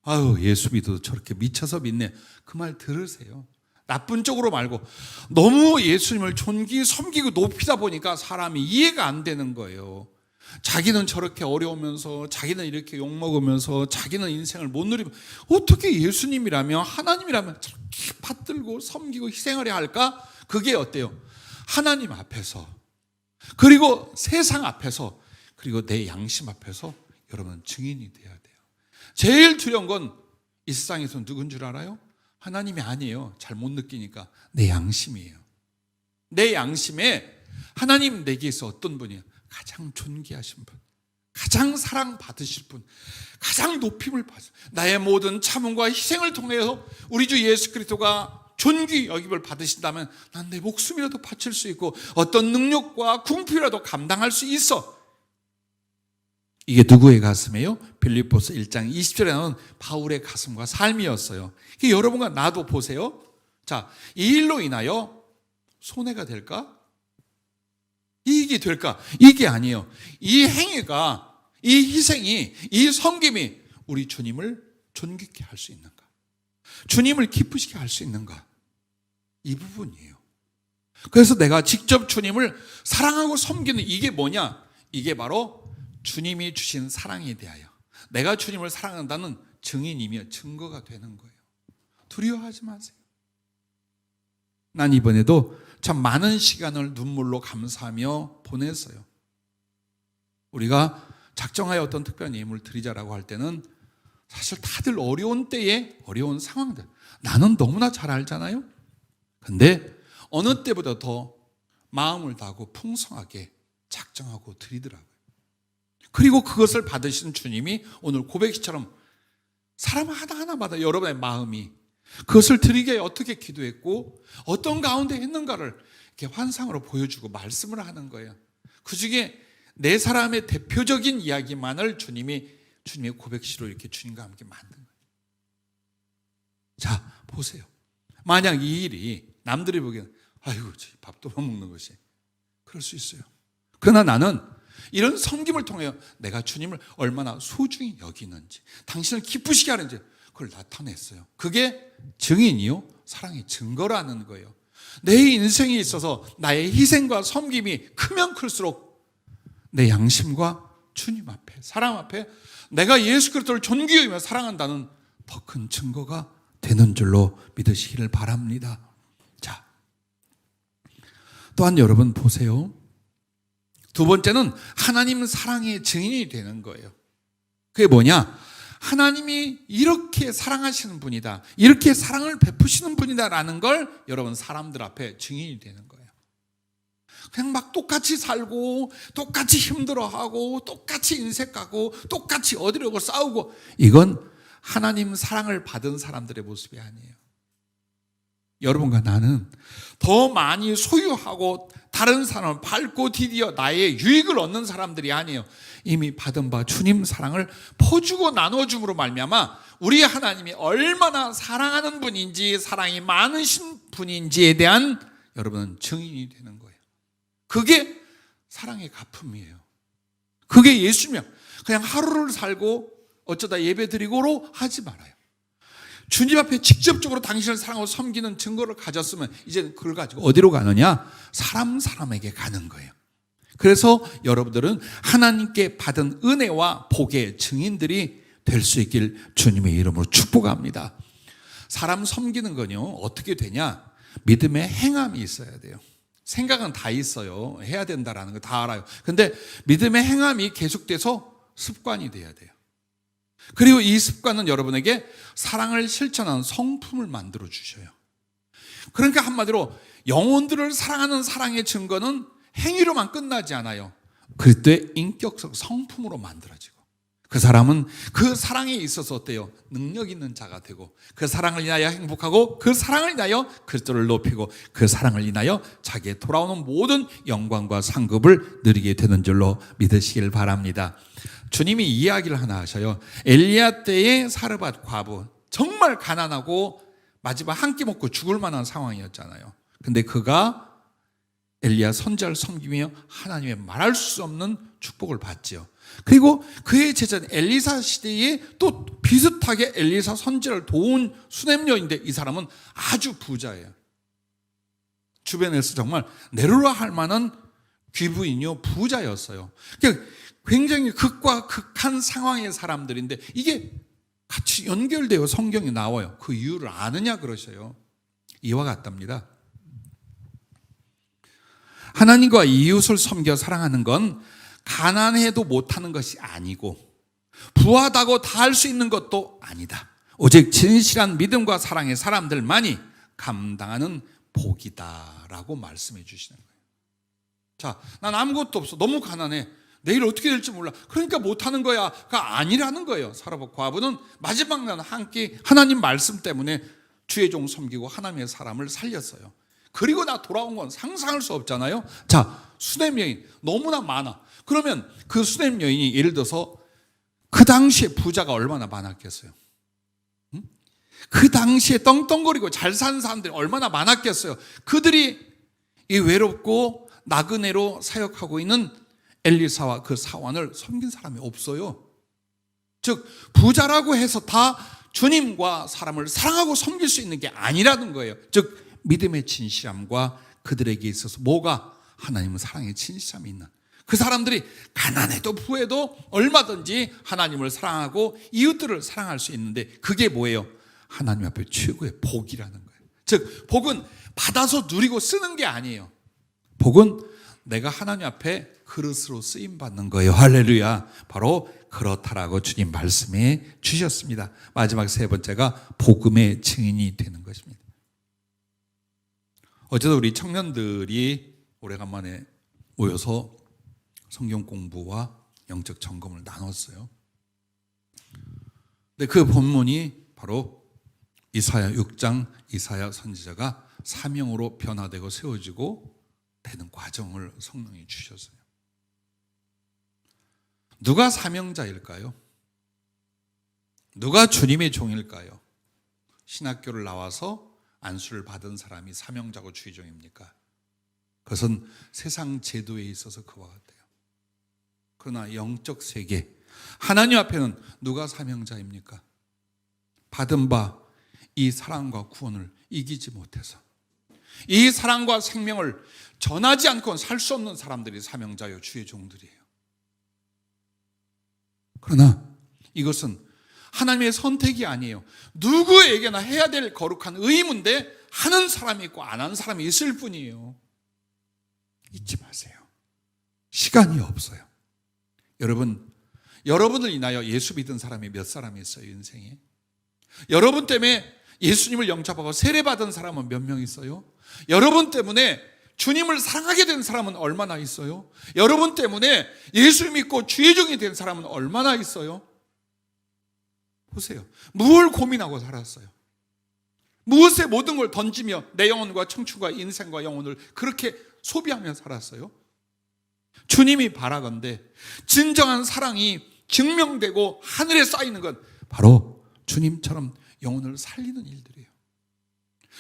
아유, 예수 믿어도 저렇게 미쳐서 믿네. 그 말 들으세요. 나쁜 쪽으로 말고 너무 예수님을 존귀 섬기고 높이다 보니까 사람이 이해가 안 되는 거예요. 자기는 저렇게 어려우면서, 자기는 이렇게 욕먹으면서, 자기는 인생을 못 누리면 어떻게 예수님이라면, 하나님이라면 저렇게 받들고 섬기고 희생하려 할까? 그게 어때요? 하나님 앞에서, 그리고 세상 앞에서, 그리고 내 양심 앞에서 여러분 증인이 돼야 돼요. 제일 두려운 건 이 세상에서 누군 줄 알아요? 하나님이 아니에요. 잘 못 느끼니까. 내 양심이에요. 내 양심에 하나님 내게서 어떤 분이에요? 가장 존귀하신 분, 가장 사랑받으실 분, 가장 높임을 받으실, 나의 모든 참음과 희생을 통해서 우리 주 예수 그리스도가 존귀 여김을 받으신다면 난 내 목숨이라도 바칠 수 있고 어떤 능력과 궁핍이라도 감당할 수 있어. 이게 누구의 가슴이에요? 빌립보서 1장 20절에 나오는 바울의 가슴과 삶이었어요. 여러분과 나도 보세요. 자, 이 일로 인하여 손해가 될까? 이익이 될까? 이게 아니에요. 이 행위가, 이 희생이, 이 섬김이 우리 주님을 존귀케 할 수 있는가? 주님을 기쁘시게 할 수 있는가? 이 부분이에요. 그래서 내가 직접 주님을 사랑하고 섬기는 이게 뭐냐? 이게 바로 주님이 주신 사랑에 대하여 내가 주님을 사랑한다는 증인이며 증거가 되는 거예요. 두려워하지 마세요. 난 이번에도 참 많은 시간을 눈물로 감사하며 보냈어요. 우리가 작정하여 어떤 특별한 예물을 드리자라고 할 때는 사실 다들 어려운 때에 어려운 상황들, 나는 너무나 잘 알잖아요. 근데 어느 때보다 더 마음을 다하고 풍성하게 작정하고 드리더라고요. 그리고 그것을 받으신 주님이 오늘 고백시처럼 사람 하나하나마다 여러분의 마음이 그것을 드리게 어떻게 기도했고 어떤 가운데 했는가를 이렇게 환상으로 보여주고 말씀을 하는 거예요. 그 중에 네 사람의 대표적인 이야기만을 주님의 고백시로 이렇게 주님과 함께 만든 거예요. 자, 보세요. 만약 이 일이 남들이 보기에는 아이고 밥도 못 먹는 것이 그럴 수 있어요. 그러나 나는 이런 섬김을 통해 내가 주님을 얼마나 소중히 여기는지, 당신을 기쁘시게 하는지 그걸 나타냈어요. 그게 증인이요, 사랑의 증거라는 거예요. 내 인생에 있어서 나의 희생과 섬김이 크면 클수록 내 양심과 주님 앞에, 사람 앞에 내가 예수 그리스도를 존귀히 여기며 사랑한다는 더 큰 증거가 되는 줄로 믿으시기를 바랍니다. 자, 또한 여러분 보세요. 두 번째는 하나님 사랑의 증인이 되는 거예요. 그게 뭐냐? 하나님이 이렇게 사랑하시는 분이다, 이렇게 사랑을 베푸시는 분이다라는 걸 여러분 사람들 앞에 증인이 되는 거예요. 그냥 막 똑같이 살고 똑같이 힘들어하고 똑같이 인색하고 똑같이 어디려고 싸우고, 이건 하나님 사랑을 받은 사람들의 모습이 아니에요. 여러분과 나는 더 많이 소유하고 다른 사람을 밟고 디디어 나의 유익을 얻는 사람들이 아니에요. 이미 받은 바 주님 사랑을 퍼주고 나눠줌으로 말미암아 우리 하나님이 얼마나 사랑하는 분인지, 사랑이 많으신 분인지에 대한 여러분은 증인이 되는 거예요. 그게 사랑의 갚음이에요. 그게 예수면 그냥 하루를 살고 어쩌다 예배 드리고로 하지 말아요. 주님 앞에 직접적으로 당신을 사랑하고 섬기는 증거를 가졌으면 이제 그걸 가지고 어디로 가느냐? 사람에게 가는 거예요. 그래서 여러분들은 하나님께 받은 은혜와 복의 증인들이 될 수 있길 주님의 이름으로 축복합니다. 사람 섬기는 건요, 어떻게 되냐? 믿음의 행함이 있어야 돼요. 생각은 다 있어요. 해야 된다라는 거 다 알아요. 근데 믿음의 행함이 계속돼서 습관이 돼야 돼요. 그리고 이 습관은 여러분에게 사랑을 실천하는 성품을 만들어 주셔요. 그러니까 한마디로 영혼들을 사랑하는 사랑의 증거는 행위로만 끝나지 않아요. 그때 인격적 성품으로 만들어지고, 그 사람은 그 사랑에 있어서 어때요? 능력 있는 자가 되고, 그 사랑을 인하여 행복하고, 그 사랑을 인하여 그리스도를 높이고, 그 사랑을 인하여 자기의 돌아오는 모든 영광과 상급을 누리게 되는 줄로 믿으시길 바랍니다. 주님이 이야기를 하나 하셔요. 엘리야 때의 사르밧 과부, 정말 가난하고 마지막 한 끼 먹고 죽을 만한 상황이었잖아요. 근데 그가 엘리야 선지자를 섬기며 하나님의 말할 수 없는 축복을 받지요. 그리고 그의 제자 엘리사 시대에 또 비슷하게 엘리사 선지자를 도운 수냄 여인인데 이 사람은 아주 부자예요. 주변에서 정말 내로라 할 만한 귀부인이요 부자였어요. 그러니까 굉장히 극과 극한 상황의 사람들인데 이게 같이 연결되어 성경에 나와요. 그 이유를 아느냐 그러셔요. 이와 같답니다. 하나님과 이웃을 섬겨 사랑하는 건 가난해도 못하는 것이 아니고 부하다고 다 할 수 있는 것도 아니다. 오직 진실한 믿음과 사랑의 사람들만이 감당하는 복이다라고 말씀해 주시는 거예요. 자, 난 아무것도 없어. 너무 가난해. 내일 어떻게 될지 몰라. 그러니까 못하는 거야가 아니라는 거예요. 사라복 과부는 마지막 날 한 끼 하나님 말씀 때문에 주의 종 섬기고 하나님의 사람을 살렸어요. 그리고 나 돌아온 건 상상할 수 없잖아요. 자, 수냄 여인 너무나 많아. 그러면 그 수냄 여인이 예를 들어서 그 당시에 부자가 얼마나 많았겠어요? 그 당시에 떵떵거리고 잘 사는 사람들이 얼마나 많았겠어요? 그들이 이 외롭고 나그네로 사역하고 있는 엘리사와 그 사환을 섬긴 사람이 없어요. 즉 부자라고 해서 다 주님과 사람을 사랑하고 섬길 수 있는 게 아니라는 거예요. 즉 믿음의 진실함과 그들에게 있어서 뭐가 하나님은 사랑의 진실함이 있는 그 사람들이 가난해도 부해도 얼마든지 하나님을 사랑하고 이웃들을 사랑할 수 있는데 그게 뭐예요? 하나님 앞에 최고의 복이라는 거예요. 즉 복은 받아서 누리고 쓰는 게 아니에요. 복은 내가 하나님 앞에 그릇으로 쓰임받는 거예요. 할렐루야. 바로 그렇다라고 주님 말씀해 주셨습니다. 마지막 세 번째가 복음의 증인이 되는 것입니다. 어제도 우리 청년들이 오래간만에 모여서 성경 공부와 영적 점검을 나눴어요. 근데 그 본문이 바로 이사야 6장 이사야 선지자가 사명으로 변화되고 세워지고 되는 과정을 성령이 주셨어요. 누가 사명자일까요? 누가 주님의 종일까요? 신학교를 나와서 안수를 받은 사람이 사명자고 주의 종입니까? 그것은 세상 제도에 있어서 그와 같아요. 그러나 영적 세계, 하나님 앞에는 누가 사명자입니까? 받은 바 이 사랑과 구원을 이기지 못해서 이 사랑과 생명을 전하지 않고는 살 수 없는 사람들이 사명자요 주의 종들이에요. 그러나 이것은 하나님의 선택이 아니에요. 누구에게나 해야 될 거룩한 의무인데 하는 사람이 있고 안 하는 사람이 있을 뿐이에요. 잊지 마세요. 시간이 없어요. 여러분을 인하여 예수 믿은 사람이 몇 사람이 있어요, 인생에? 여러분 때문에 예수님을 영접하고 세례받은 사람은 몇 명 있어요? 여러분 때문에 주님을 사랑하게 된 사람은 얼마나 있어요? 여러분 때문에 예수 믿고 주의 종이 된 사람은 얼마나 있어요? 보세요. 무엇을 고민하고 살았어요? 무엇에 모든 걸 던지며 내 영혼과 청춘과 인생과 영혼을 그렇게 소비하며 살았어요? 주님이 바라건대 진정한 사랑이 증명되고 하늘에 쌓이는 건 바로 주님처럼 영혼을 살리는 일들이에요.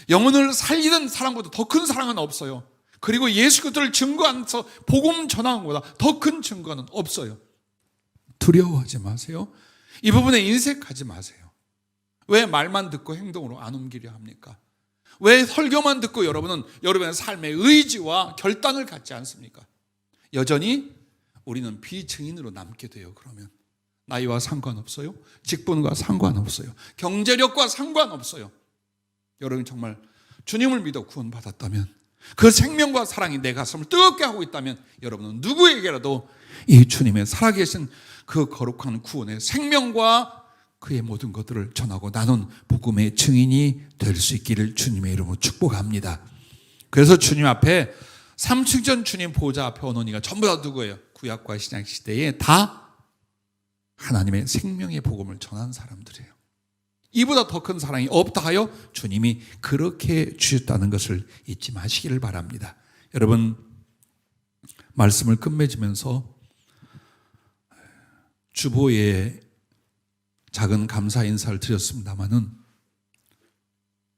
영혼을 살리는 사랑보다 더 큰 사랑은 없어요. 그리고 예수 그리스도를 증거하면서 복음 전하는 것보다 더 큰 증거는 없어요. 두려워하지 마세요. 이 부분에 인색하지 마세요. 왜 말만 듣고 행동으로 안 옮기려 합니까? 왜 설교만 듣고 여러분은 여러분의 삶의 의지와 결단을 갖지 않습니까? 여전히 우리는 비증인으로 남게 돼요. 그러면 나이와 상관없어요. 직분과 상관없어요. 경제력과 상관없어요. 여러분 정말 주님을 믿어 구원받았다면 그 생명과 사랑이 내 가슴을 뜨겁게 하고 있다면 여러분은 누구에게라도 이 주님의 살아계신 그 거룩한 구원의 생명과 그의 모든 것들을 전하고 나눈 복음의 증인이 될 수 있기를 주님의 이름으로 축복합니다. 그래서 주님 앞에 3층 전 주님 보좌 앞에 오는 이가 전부 다 누구예요? 구약과 신약 시대에 다 하나님의 생명의 복음을 전한 사람들이에요. 이보다 더 큰 사랑이 없다 하여 주님이 그렇게 주셨다는 것을 잊지 마시기를 바랍니다. 여러분 말씀을 끝맺으면서 주보에 작은 감사 인사를 드렸습니다마는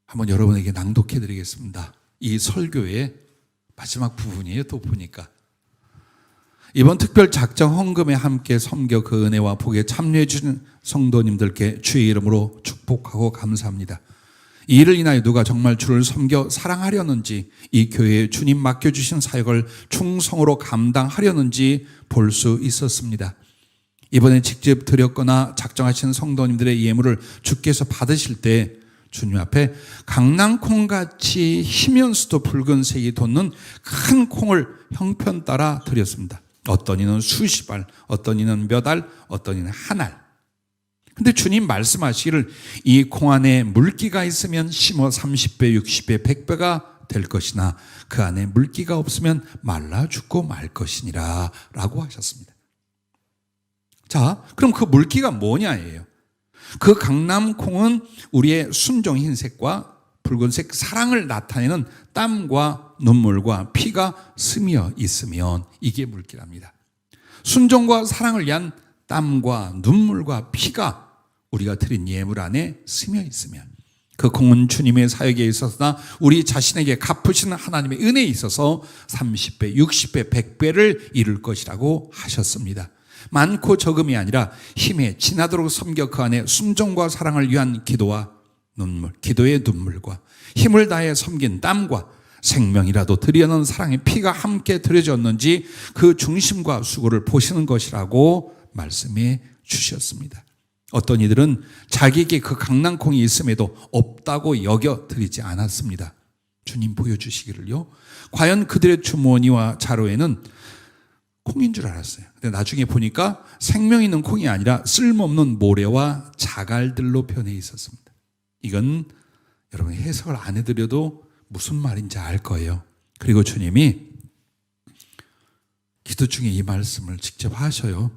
한번 여러분에게 낭독해 드리겠습니다. 이 설교의 마지막 부분이에요. 또 보니까 이번 특별 작정 헌금에 함께 섬겨 그 은혜와 복에 참여해 주신 성도님들께 주의 이름으로 축복하고 감사합니다. 이 일을 인하여 누가 정말 주를 섬겨 사랑하려는지, 이 교회에 주님 맡겨주신 사역을 충성으로 감당하려는지 볼 수 있었습니다. 이번에 직접 드렸거나 작정하신 성도님들의 예물을 주께서 받으실 때 주님 앞에 강낭콩같이 희면수도 붉은색이 돋는 큰 콩을 형편 따라 드렸습니다. 어떤 이는 수십 알, 어떤 이는 몇 알, 어떤 이는 한 알. 근데 주님 말씀하시기를 이 콩 안에 물기가 있으면 심어 30배, 60배, 100배가 될 것이나 그 안에 물기가 없으면 말라 죽고 말 것이니라 라고 하셨습니다. 자, 그럼 그 물기가 뭐냐예요. 그 강낭콩은 우리의 순종 흰색과 붉은색 사랑을 나타내는 땀과 눈물과 피가 스며 있으면 이게 물기랍니다. 순종과 사랑을 위한 땀과 눈물과 피가 우리가 드린 예물 안에 스며 있으면 그 콩은 주님의 사역에 있어서나 우리 자신에게 갚으시는 하나님의 은혜에 있어서 30배, 60배, 100배를 이룰 것이라고 하셨습니다. 많고 적음이 아니라 힘에 지나도록 섬겨 그 안에 순종과 사랑을 위한 기도와 눈물, 기도의 눈물과 힘을 다해 섬긴 땀과 생명이라도 드리려는 사랑의 피가 함께 드려졌는지 그 중심과 수고를 보시는 것이라고 말씀해 주셨습니다. 어떤 이들은 자기에게 그 강낭콩이 있음에도 없다고 여겨 드리지 않았습니다. 주님 보여주시기를요. 과연 그들의 주머니와 자루에는 콩인 줄 알았어요. 근데 나중에 보니까 생명 있는 콩이 아니라 쓸모없는 모래와 자갈들로 변해 있었습니다. 이건 여러분 해석을 안 해드려도 무슨 말인지 알 거예요. 그리고 주님이 기도 중에 이 말씀을 직접 하셔요.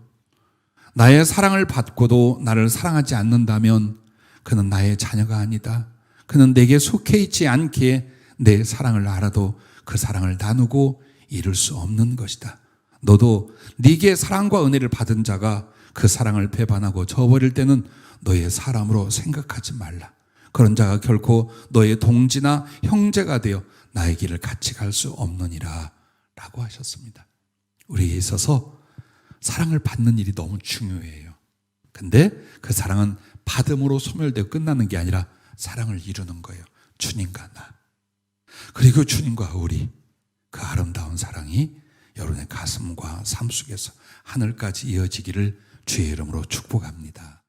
나의 사랑을 받고도 나를 사랑하지 않는다면 그는 나의 자녀가 아니다. 그는 내게 속해 있지 않기에 내 사랑을 알아도 그 사랑을 나누고 이룰 수 없는 것이다. 너도 네게 사랑과 은혜를 받은 자가 그 사랑을 배반하고 저버릴 때는 너의 사람으로 생각하지 말라. 그런 자가 결코 너의 동지나 형제가 되어 나의 길을 같이 갈 수 없느니라 라고 하셨습니다. 우리에 있어서 사랑을 받는 일이 너무 중요해요. 근데 그 사랑은 받음으로 소멸되고 끝나는 게 아니라 사랑을 이루는 거예요. 주님과 나, 그리고 주님과 우리, 그 아름다운 사랑이 여러분의 가슴과 삶 속에서 하늘까지 이어지기를 주의 이름으로 축복합니다.